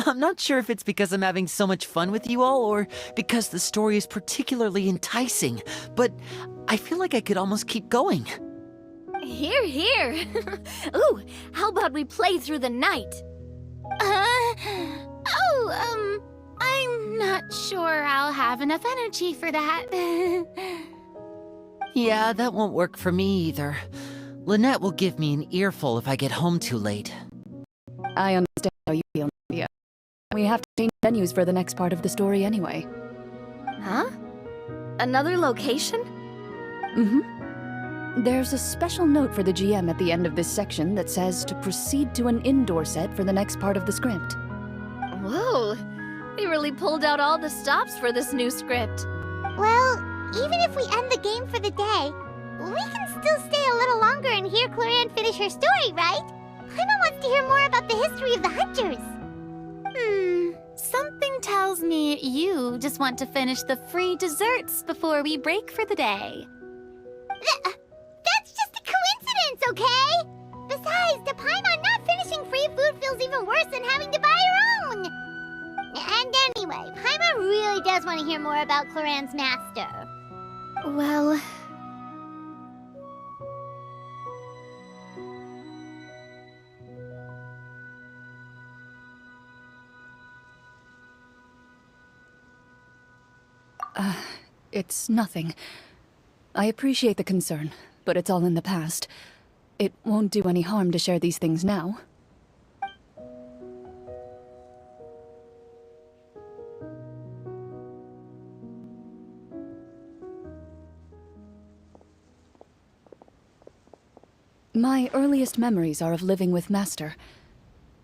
I'm not sure if it's because I'm having so much fun with you all, or because the story is particularly enticing, but I feel like I could almost keep going. Here, here. Ooh, how about we play through the night? I'm not sure I'll have enough energy for that. Yeah, that won't work for me either. Lynette will give me an earful if I get home too late. I understand how you feel, Nadia. We have to change venues for the next part of the story anyway. Huh? Another location? Mm-hmm. There's a special note for the GM at the end of this section that says to proceed to an indoor set for the next part of the script. Whoa, they really pulled out all the stops for this new script. Well, even if we end the game for the day, we can still stay a little longer and hear Clorinde finish her story, right? Paimon wants to hear more about the history of the Hunters. Something tells me you just want to finish the free desserts before we break for the day. That's just a coincidence, okay? Besides, to Paimon, not finishing free food feels even worse than having to buy her own. And anyway, Paimon really does want to hear more about Clorinde's master. Well... It's nothing. I appreciate the concern, but it's all in the past. It won't do any harm to share these things now. My earliest memories are of living with Master.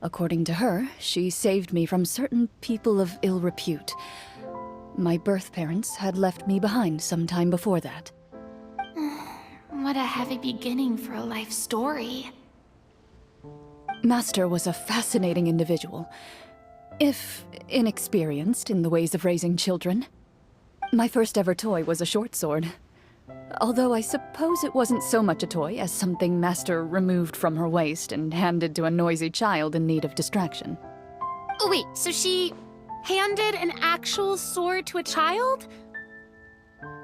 According to her, she saved me from certain people of ill repute. My birth parents had left me behind some time before that. What a heavy beginning for a life story. Master was a fascinating individual, if inexperienced in the ways of raising children. My first ever toy was a short sword. Although I suppose it wasn't so much a toy as something Master removed from her waist and handed to a noisy child in need of distraction. Oh, wait, so she handed an actual sword to a child?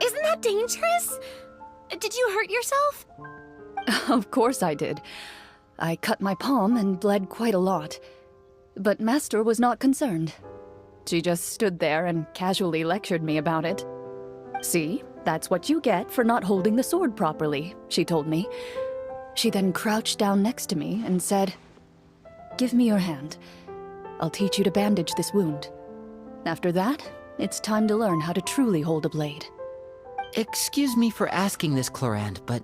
Isn't that dangerous? Did you hurt yourself? Of course I did. I cut my palm and bled quite a lot. But Master was not concerned. She just stood there and casually lectured me about it. See, that's what you get for not holding the sword properly, she told me. She then crouched down next to me and said, "Give me your hand. I'll teach you to bandage this wound. After that, it's time to learn how to truly hold a blade." Excuse me for asking this, Clorinde, but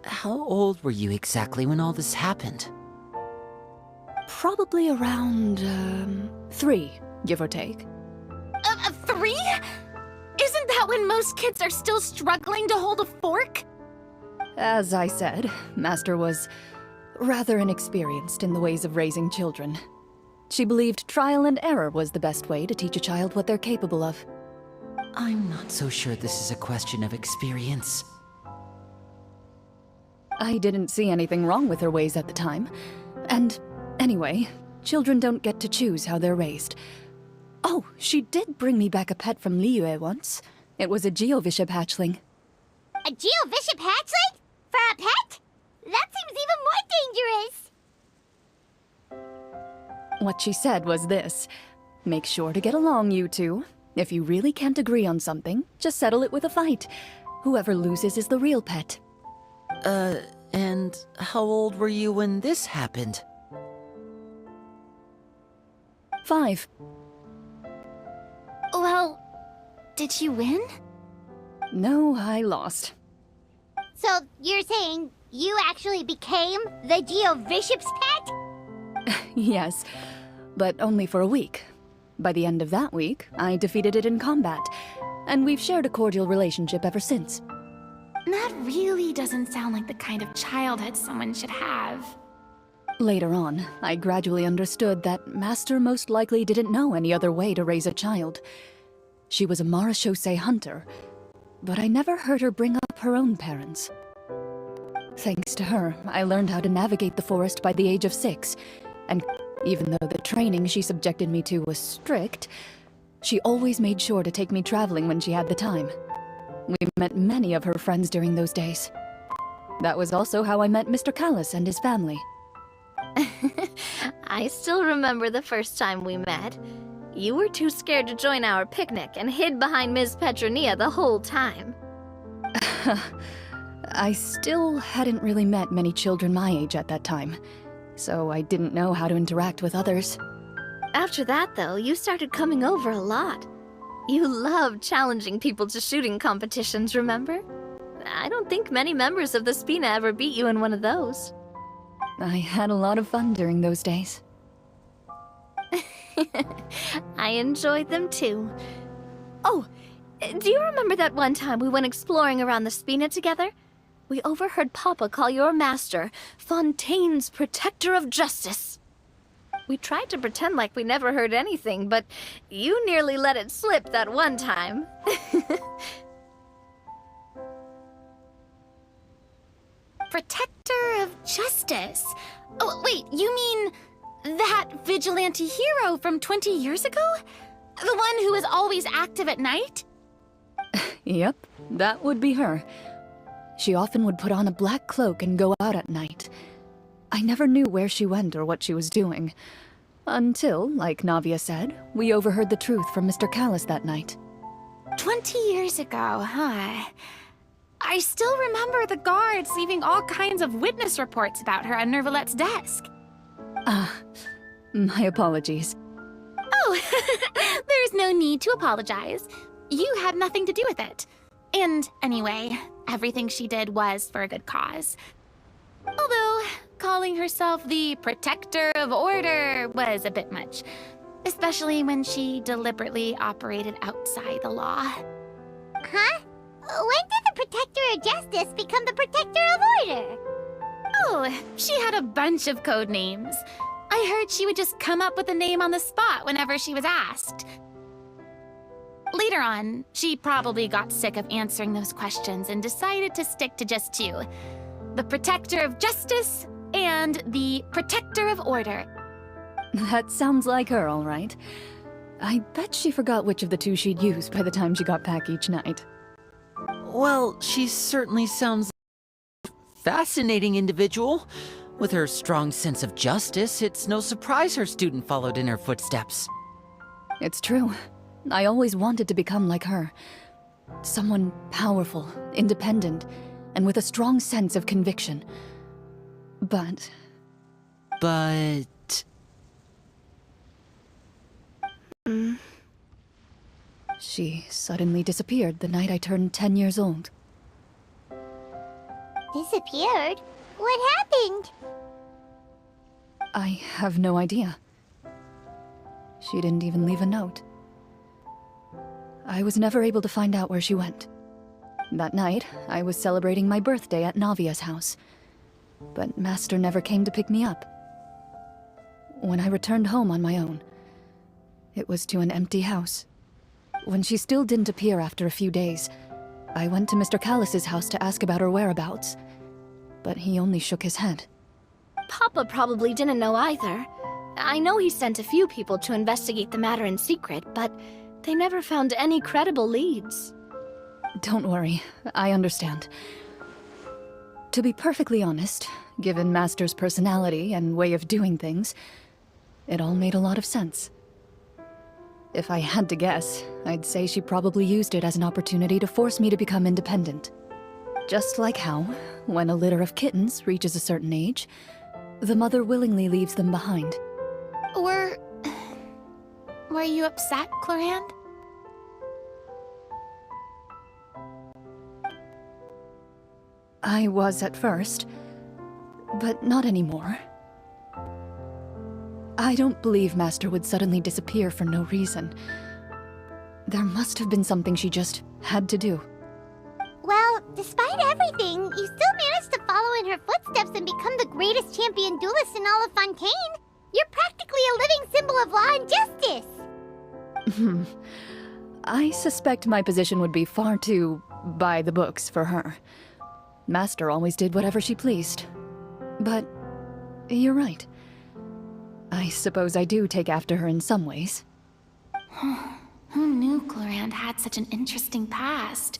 how old were you exactly when all this happened? Probably around, 3, give or take. 3? Isn't that when most kids are still struggling to hold a fork? As I said, Master was rather inexperienced in the ways of raising children. She believed trial and error was the best way to teach a child what they're capable of. I'm not so sure this is a question of experience. I didn't see anything wrong with her ways at the time. And anyway, children don't get to choose how they're raised. Oh, she did bring me back a pet from Liyue once. It was a Geovishap hatchling. A Geovishap hatchling? For a pet? That seems even more dangerous. What she said was this: make sure to get along, you two. If you really can't agree on something, just settle it with a fight. Whoever loses is the real pet. And how old were you when this happened? 5. Well, did you win? No, I lost. So you're saying you actually became the Geovishap's pet? Yes, but only for a week. By the end of that week, I defeated it in combat, and we've shared a cordial relationship ever since. That really doesn't sound like the kind of childhood someone should have. Later on, I gradually understood that Master most likely didn't know any other way to raise a child. She was a Marashosei hunter, but I never heard her bring up her own parents. Thanks to her, I learned how to navigate the forest by the age of 6, and even though the training she subjected me to was strict, she always made sure to take me traveling when she had the time. We met many of her friends during those days. That was also how I met Mr. Callis and his family. I still remember the first time we met. You were too scared to join our picnic and hid behind Ms. Petronia the whole time. I still hadn't really met many children my age at that time, so I didn't know how to interact with others. After that, though, you started coming over a lot. You loved challenging people to shooting competitions, remember? I don't think many members of the Spina ever beat you in one of those. I had a lot of fun during those days. I enjoyed them too. Oh, do you remember that one time we went exploring around the Spina together? We overheard Papa call your master Fontaine's Protector of Justice. We tried to pretend like we never heard anything, but you nearly let it slip that one time. Protector of Justice. Oh, wait, you mean that vigilante hero from 20 years ago? The one who was always active at night? Yep, that would be her. She often would put on a black cloak and go out at night. I never knew where she went or what she was doing. Until, like Navia said, we overheard the truth from Mr. Callis that night. 20 years ago, huh? I still remember the guards leaving all kinds of witness reports about her on Nervalette's desk. My apologies. Oh, there's no need to apologize. You had nothing to do with it. And anyway, everything she did was for a good cause. Although, calling herself the Protector of Order was a bit much. Especially when she deliberately operated outside the law. Huh? When did the Protector of Justice become the Protector of Order? Oh, she had a bunch of code names. I heard she would just come up with a name on the spot whenever she was asked. Later on, she probably got sick of answering those questions and decided to stick to just two. The Protector of Justice and the Protector of Order. That sounds like her, all right. I bet she forgot which of the two she'd use by the time she got back each night. Well, she certainly sounds like a fascinating individual. With her strong sense of justice, it's no surprise her student followed in her footsteps. It's true. I always wanted to become like her. Someone powerful, independent, and with a strong sense of conviction. But... She suddenly disappeared the night I turned 10 years old. Disappeared? What happened? I have no idea. She didn't even leave a note. I was never able to find out where she went. That night, I was celebrating my birthday at Navia's house. But Master never came to pick me up. When I returned home on my own, it was to an empty house. When she still didn't appear after a few days, I went to Mr. Callis's house to ask about her whereabouts. But he only shook his head. Papa probably didn't know either. I know he sent a few people to investigate the matter in secret, but they never found any credible leads. Don't worry, I understand. To be perfectly honest, given Master's personality and way of doing things, it all made a lot of sense. If I had to guess, I'd say she probably used it as an opportunity to force me to become independent. Just like how, when a litter of kittens reaches a certain age, the mother willingly leaves them behind. Were you upset, Clorinde? I was at first, but not anymore. I don't believe Master would suddenly disappear for no reason. There must have been something she just had to do. Well, despite everything, you still managed to follow in her footsteps and become the greatest champion duelist in all of Fontaine. You're practically a living symbol of law and justice. I suspect my position would be far too by the books for her. Master always did whatever she pleased. But you're right. I suppose I do take after her in some ways. Who knew Clorinde had such an interesting past?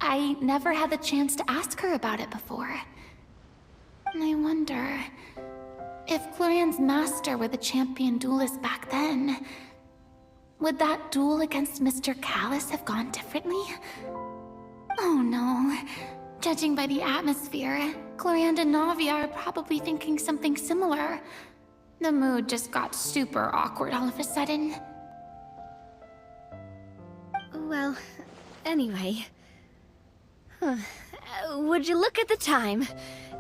I never had the chance to ask her about it before. I wonder... if Clorinde's master were the champion duelist back then, would that duel against Mr. Callus have gone differently? Oh no. Judging by the atmosphere, Clorinde and Navi are probably thinking something similar. The mood just got super awkward all of a sudden. Well, anyway... would you look at the time?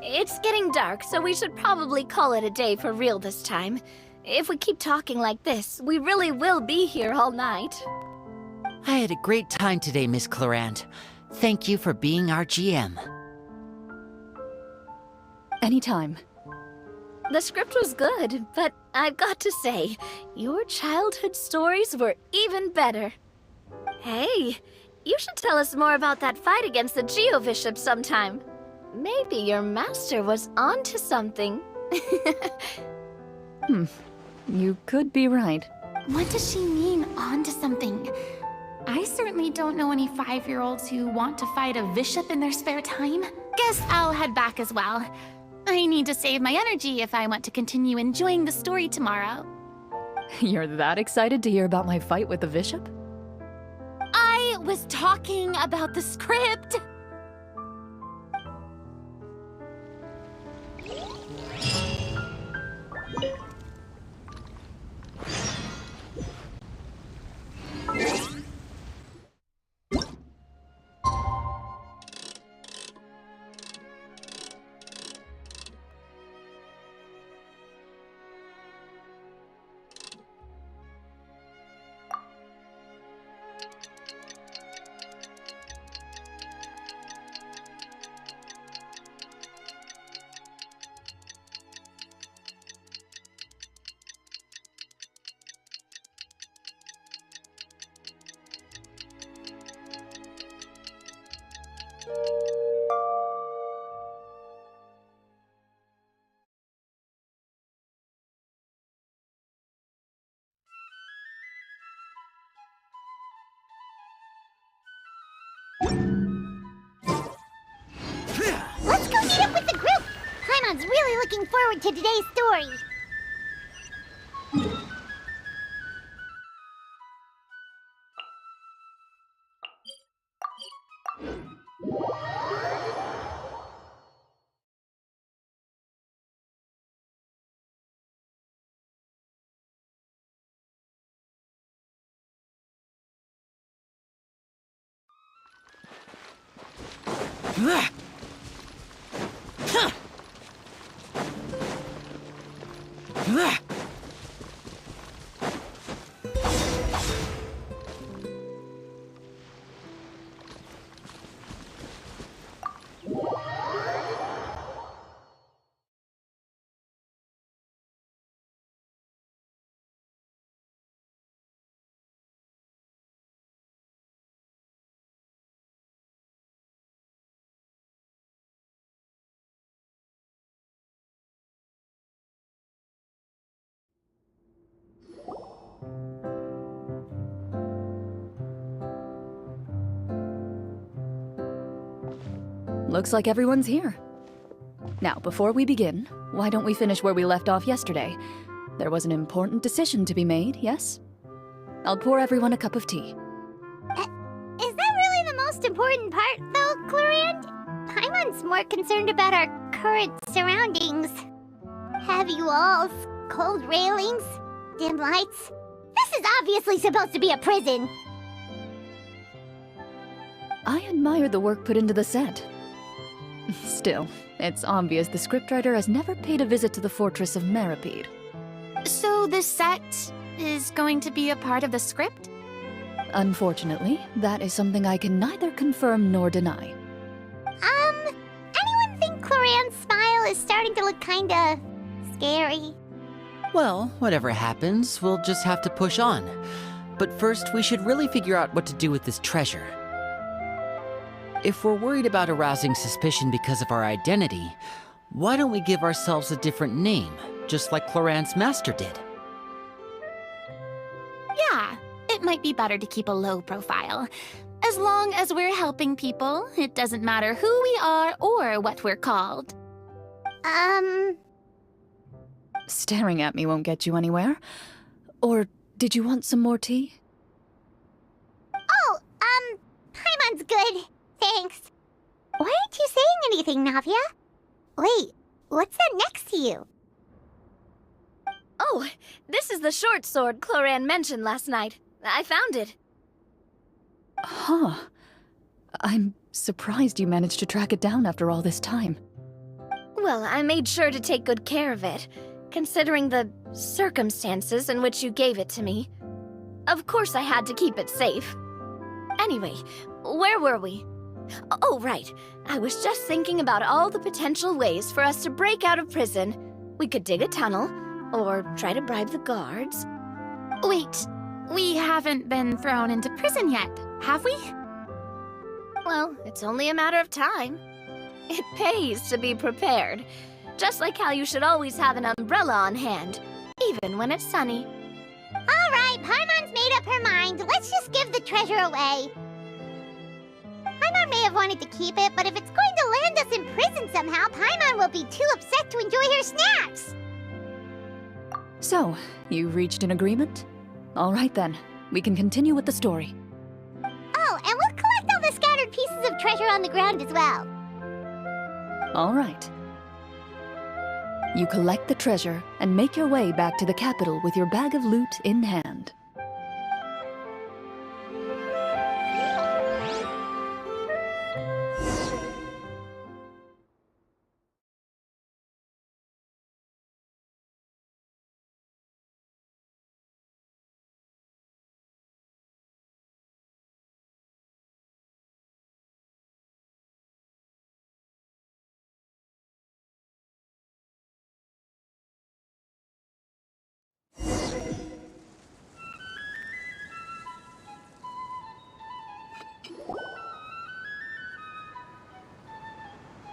It's getting dark, so we should probably call it a day for real this time. If we keep talking like this, we really will be here all night. I had a great time today, Miss Clorinde. Thank you for being our GM. Anytime. The script was good, but I've got to say, your childhood stories were even better. Hey, you should tell us more about that fight against the Geo-Bishop sometime. Maybe your master was onto something. You could be right. What does she mean, onto something? I certainly don't know any 5-year-olds who want to fight a bishop in their spare time. Guess I'll head back as well. I need to save my energy if I want to continue enjoying the story tomorrow. You're that excited to hear about my fight with the bishop? I was talking about the script. Let's go meet up with the group! Paimon's really looking forward to today's story. Looks like everyone's here. Now, before we begin, why don't we finish where we left off yesterday? There was an important decision to be made, yes? I'll pour everyone a cup of tea. Is that really the most important part, though, Clorinde? Paimon's more concerned about our current surroundings. Heavy walls, cold railings, dim lights. This is obviously supposed to be a prison. I admire the work put into the set. Still, it's obvious the scriptwriter has never paid a visit to the fortress of Meripede. So this set is going to be a part of the script? Unfortunately, that is something I can neither confirm nor deny. Anyone think Clorinde's smile is starting to look kinda scary? Well, whatever happens, we'll just have to push on. But first, we should really figure out what to do with this treasure. If we're worried about arousing suspicion because of our identity, why don't we give ourselves a different name, just like Clorinde's master did? Yeah, it might be better to keep a low profile. As long as we're helping people, it doesn't matter who we are or what we're called. Staring at me won't get you anywhere. Or did you want some more tea? Oh, Paimon's good. Thanks. Why aren't you saying anything, Navia? Wait, what's that next to you? Oh, this is the short sword Clorinde mentioned last night. I found it. Huh. I'm surprised you managed to track it down after all this time. Well, I made sure to take good care of it, considering the circumstances in which you gave it to me. Of course I had to keep it safe. Anyway, where were we? Oh, right. I was just thinking about all the potential ways for us to break out of prison. We could dig a tunnel, or try to bribe the guards. Wait, we haven't been thrown into prison yet, have we? Well, it's only a matter of time. It pays to be prepared. Just like how you should always have an umbrella on hand, even when it's sunny. All right, Paimon's made up her mind. Let's just give the treasure away. Paimon may have wanted to keep it, but if it's going to land us in prison somehow, Paimon will be too upset to enjoy her snacks. So, you reached an agreement? All right then, we can continue with the story. Oh, and we'll collect all the scattered pieces of treasure on the ground as well. All right. You collect the treasure and make your way back to the capital with your bag of loot in hand.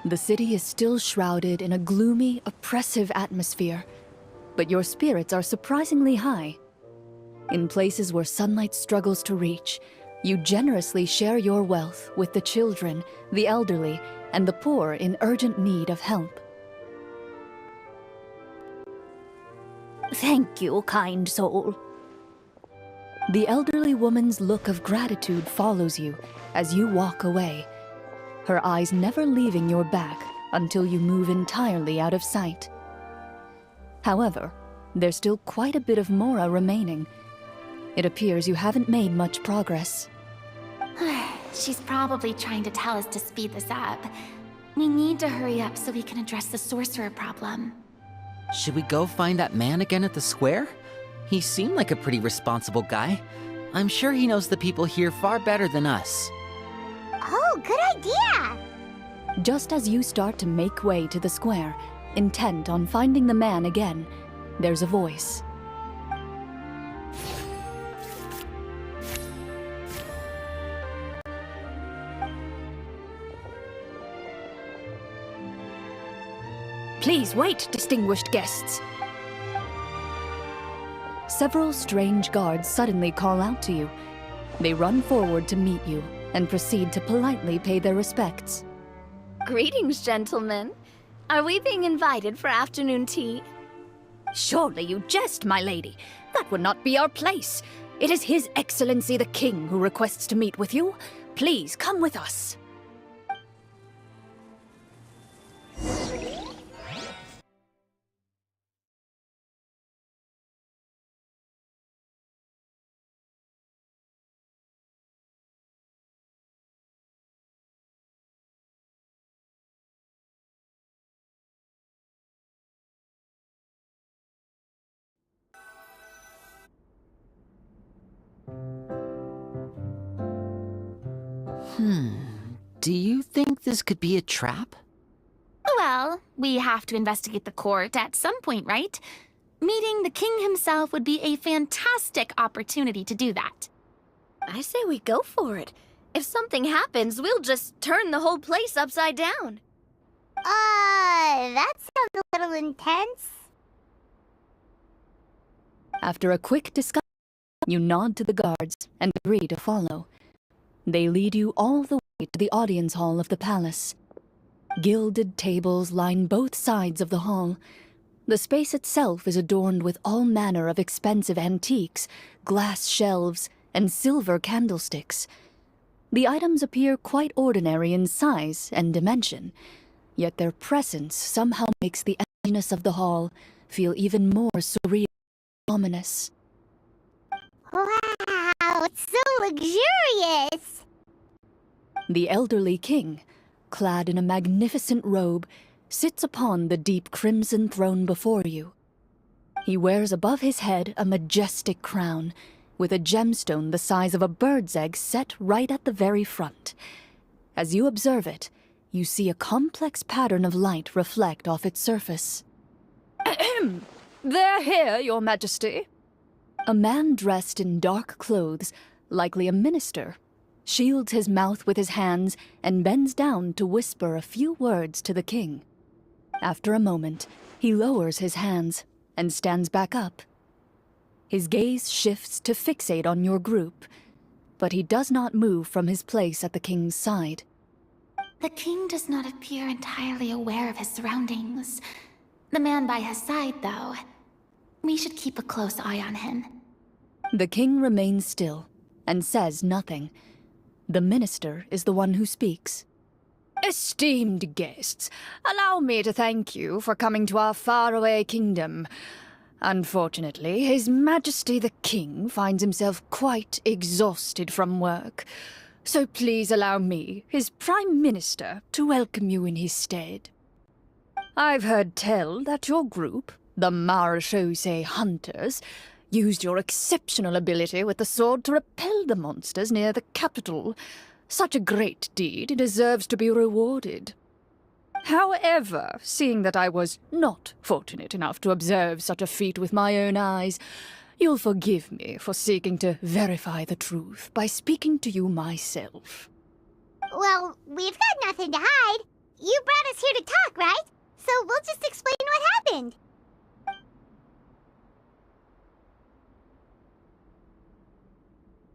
The city is still shrouded in a gloomy, oppressive atmosphere, but your spirits are surprisingly high. In places where sunlight struggles to reach, you generously share your wealth with the children, the elderly, and the poor in urgent need of help. Thank you, kind soul. The elderly woman's look of gratitude follows you as you walk away, her eyes never leaving your back until you move entirely out of sight. However, there's still quite a bit of Mora remaining. It appears you haven't made much progress. She's probably trying to tell us to speed this up. We need to hurry up so we can address the sorcerer problem. Should we go find that man again at the square? He seemed like a pretty responsible guy. I'm sure he knows the people here far better than us. Oh, good idea! Just as you start to make way to the square, intent on finding the man again, there's a voice. Please wait, distinguished guests. Several strange guards suddenly call out to you. They run forward to meet you and proceed to politely pay their respects. Greetings, gentlemen. Are we being invited for afternoon tea? Surely you jest, my lady. That would not be our place. It is His Excellency the King who requests to meet with you. Please come with us. Do you think this could be a trap? Well, we have to investigate the court at some point, right? Meeting the king himself would be a fantastic opportunity to do that. I say we go for it. If something happens, we'll just turn the whole place upside down. That sounds a little intense. After a quick discussion, you nod to the guards and agree to follow. They lead you all the way to the audience hall of the palace. Gilded tables line both sides of the hall. The space itself is adorned with all manner of expensive antiques, glass shelves, and silver candlesticks. The items appear quite ordinary in size and dimension, yet their presence somehow makes the emptiness of the hall feel even more surreal and ominous. Wow, it's so luxurious! The elderly king, clad in a magnificent robe, sits upon the deep crimson throne before you. He wears above his head a majestic crown, with a gemstone the size of a bird's egg set right at the very front. As you observe it, you see a complex pattern of light reflect off its surface. Ahem. They're here, Your Majesty. A man dressed in dark clothes, likely a minister, shields his mouth with his hands and bends down to whisper a few words to the king. After a moment, he lowers his hands and stands back up. His gaze shifts to fixate on your group, but he does not move from his place at the king's side. The king does not appear entirely aware of his surroundings. The man by his side, though. We should keep a close eye on him. The king remains still and says nothing. The minister is the one who speaks. Esteemed guests, allow me to thank you for coming to our faraway kingdom. Unfortunately, His Majesty the King finds himself quite exhausted from work. So please allow me, his Prime Minister, to welcome you in his stead. I've heard tell that your group, the Marechaussee Hunters, used your exceptional ability with the sword to repel the monsters near the capital. Such a great deed deserves to be rewarded. However, seeing that I was not fortunate enough to observe such a feat with my own eyes, you'll forgive me for seeking to verify the truth by speaking to you myself. Well, we've got nothing to hide. You brought us here to talk, right? So we'll just explain what happened.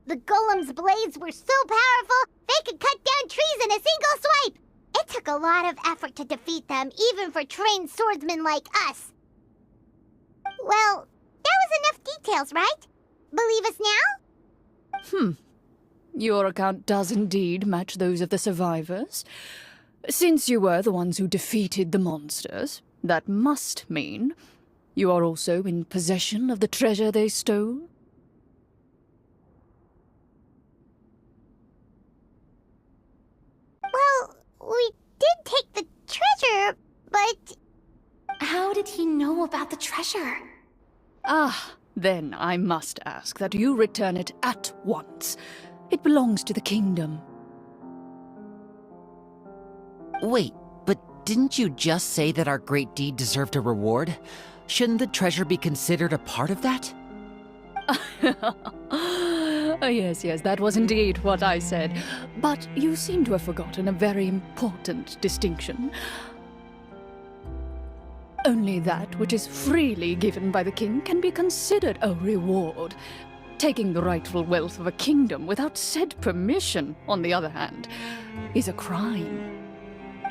The golem's blades were so powerful, they could cut down trees in a single swipe. It took a lot of effort to defeat them, even for trained swordsmen like us. Well, that was enough details, right? Believe us now? Your account does indeed match those of the survivors. Since you were the ones who defeated the monsters, that must mean you are also in possession of the treasure they stole? Well, we did take the treasure, but... How did he know about the treasure? Ah, then I must ask that you return it at once. It belongs to the kingdom. Wait, but didn't you just say that our great deed deserved a reward? Shouldn't the treasure be considered a part of that? Yes, that was indeed what I said. But you seem to have forgotten a very important distinction. Only that which is freely given by the king can be considered a reward. Taking the rightful wealth of a kingdom without said permission, on the other hand, is a crime.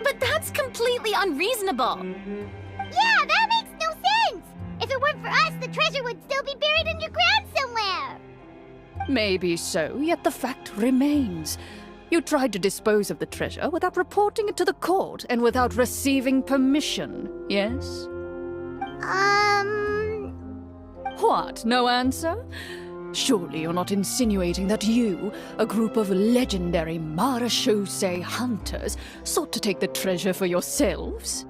But that's completely unreasonable! Yeah, that makes no sense! If it weren't for us, the treasure would still be buried underground somewhere! Maybe so, yet the fact remains. You tried to dispose of the treasure without reporting it to the court and without receiving permission, yes? What, no answer? Surely you're not insinuating that you, a group of legendary Marechaussee hunters, sought to take the treasure for yourselves?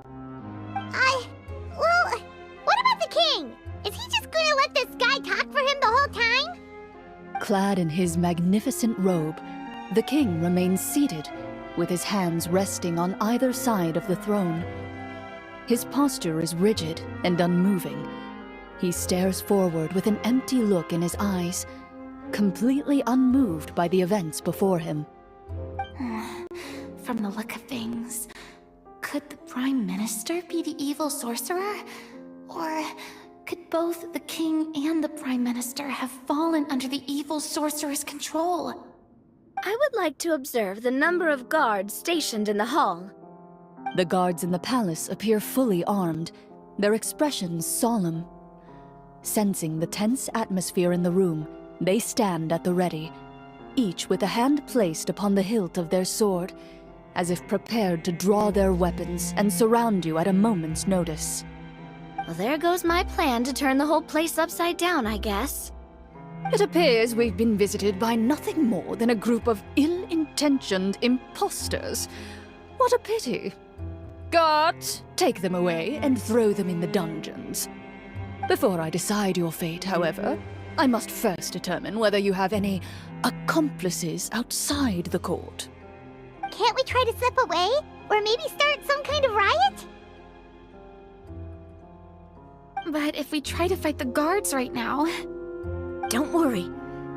Well, what about the king? Is he just gonna let this guy talk for him the whole time? Clad in his magnificent robe, the king remains seated, with his hands resting on either side of the throne. His posture is rigid and unmoving. He stares forward with an empty look in his eyes, completely unmoved by the events before him. From the look of things, could the Prime Minister be the evil sorcerer? Or could both the king and the Prime Minister have fallen under the evil sorcerer's control? I would like to observe the number of guards stationed in the hall. The guards in the palace appear fully armed, their expressions solemn. Sensing the tense atmosphere in the room, they stand at the ready, each with a hand placed upon the hilt of their sword, as if prepared to draw their weapons and surround you at a moment's notice. Well, there goes my plan to turn the whole place upside down, I guess. It appears we've been visited by nothing more than a group of ill-intentioned imposters. What a pity. Guards, take them away and throw them in the dungeons. Before I decide your fate, however, I must first determine whether you have any accomplices outside the court. Can't we try to slip away? Or maybe start some kind of riot? But if we try to fight the guards right now... Don't worry.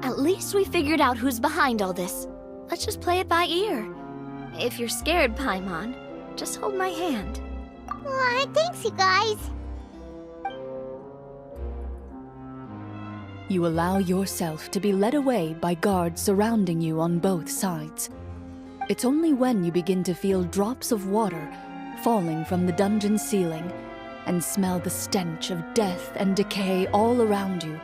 At least we figured out who's behind all this. Let's just play it by ear. If you're scared, Paimon, just hold my hand. Aw, thanks, you guys. You allow yourself to be led away by guards surrounding you on both sides. It's only when you begin to feel drops of water falling from the dungeon ceiling and smell the stench of death and decay all around you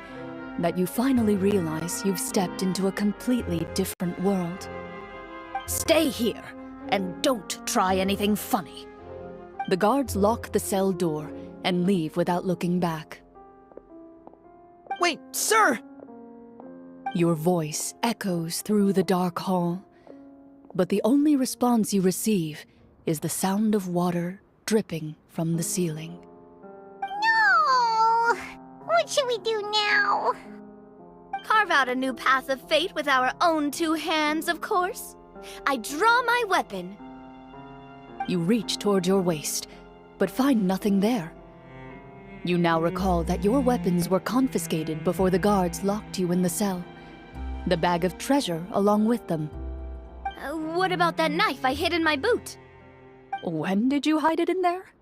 that you finally realize you've stepped into a completely different world. Stay here, and don't try anything funny. The guards lock the cell door and leave without looking back. Wait, sir! Your voice echoes through the dark hall, but the only response you receive is the sound of water dripping from the ceiling. No! What should we do now? Carve out a new path of fate with our own two hands, of course. I draw my weapon. You reach toward your waist, but find nothing there. You now recall that your weapons were confiscated before the guards locked you in the cell. The bag of treasure along with them. What about that knife I hid in my boot? When did you hide it in there?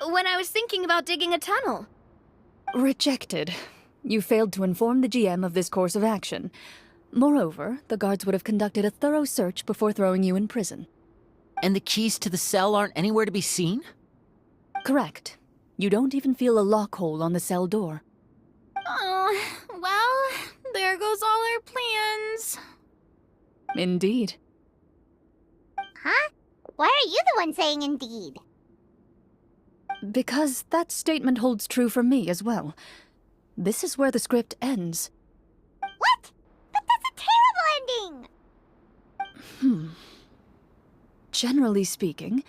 When I was thinking about digging a tunnel. Rejected. You failed to inform the GM of this course of action. Moreover, the guards would have conducted a thorough search before throwing you in prison. And the keys to the cell aren't anywhere to be seen? Correct. You don't even feel a lock hole on the cell door. Oh, well, there goes all our plans. Indeed. Huh? Why are you the one saying indeed? Because that statement holds true for me as well. This is where the script ends. What? But that's a terrible ending! Generally speaking,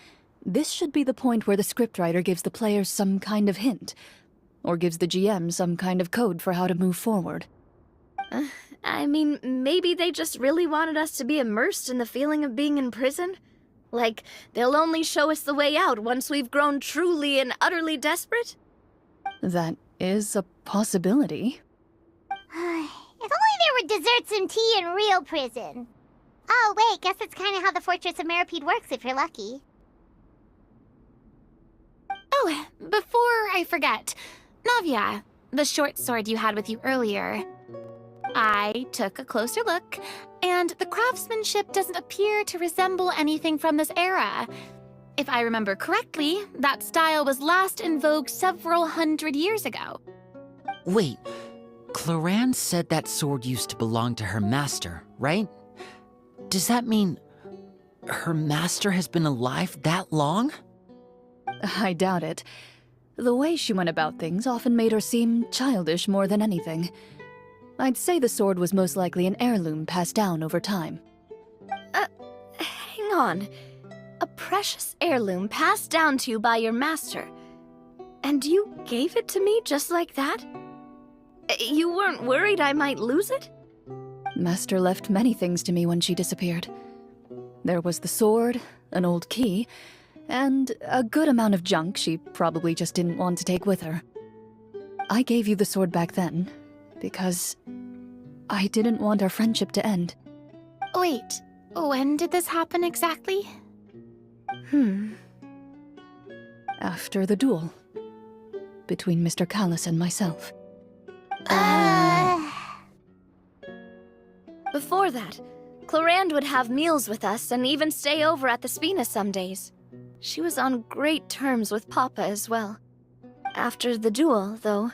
this should be the point where the scriptwriter gives the players some kind of hint, or gives the GM some kind of code for how to move forward. I mean, maybe they just really wanted us to be immersed in the feeling of being in prison? Like, they'll only show us the way out once we've grown truly and utterly desperate? That is a possibility. If only there were desserts and tea in real prison. Oh, wait, guess that's kind of how the Fortress of Meripede works if you're lucky. Oh, before I forget, Navia, the short sword you had with you earlier. I took a closer look, and the craftsmanship doesn't appear to resemble anything from this era. If I remember correctly, that style was last in vogue several hundred years ago. Wait, Clorinde said that sword used to belong to her master, right? Does that mean her master has been alive that long? I doubt it. The way she went about things often made her seem childish more than anything. I'd say the sword was most likely an heirloom passed down over time. Hang on. A precious heirloom passed down to you by your master. And you gave it to me just like that? You weren't worried I might lose it? Master left many things to me when she disappeared. There was the sword, an old key, and a good amount of junk she probably just didn't want to take with her. I gave you the sword back then, because I didn't want our friendship to end. Wait, when did this happen exactly? After the duel. Between Mr. Callis and myself. Before that, Clorinde would have meals with us and even stay over at the Spina some days. She was on great terms with Papa as well. After the duel, though,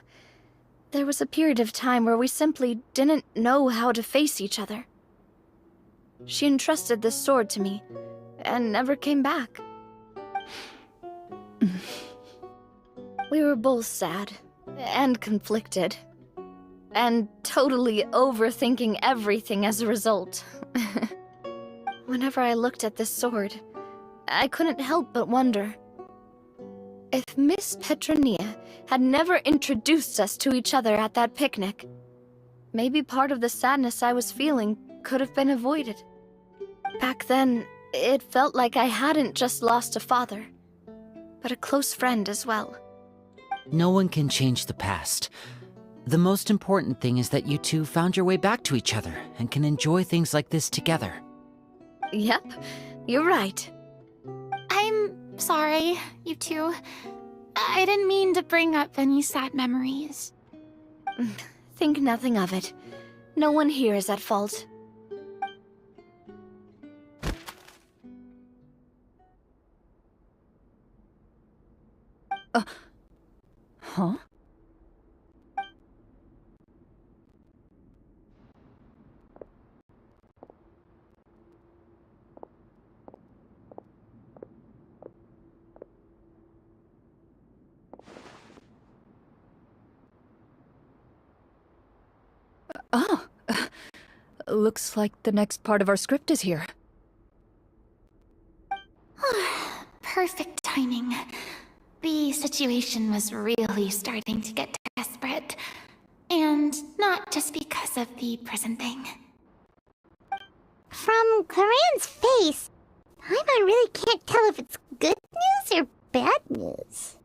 there was a period of time where we simply didn't know how to face each other. She entrusted this sword to me, and never came back. We were both sad, and conflicted, and totally overthinking everything as a result. Whenever I looked at this sword, I couldn't help but wonder, if Miss Petronia had never introduced us to each other at that picnic, maybe part of the sadness I was feeling could have been avoided. Back then, it felt like I hadn't just lost a father, but a close friend as well. No one can change the past. The most important thing is that you two found your way back to each other and can enjoy things like this together. Yep, you're right. I'm sorry, you two. I didn't mean to bring up any sad memories. Think nothing of it. No one here is at fault. Huh? Oh, looks like the next part of our script is here. Perfect timing. The situation was really starting to get desperate. And not just because of the prison thing. From Clorinde's face, I really can't tell if it's good news or bad news.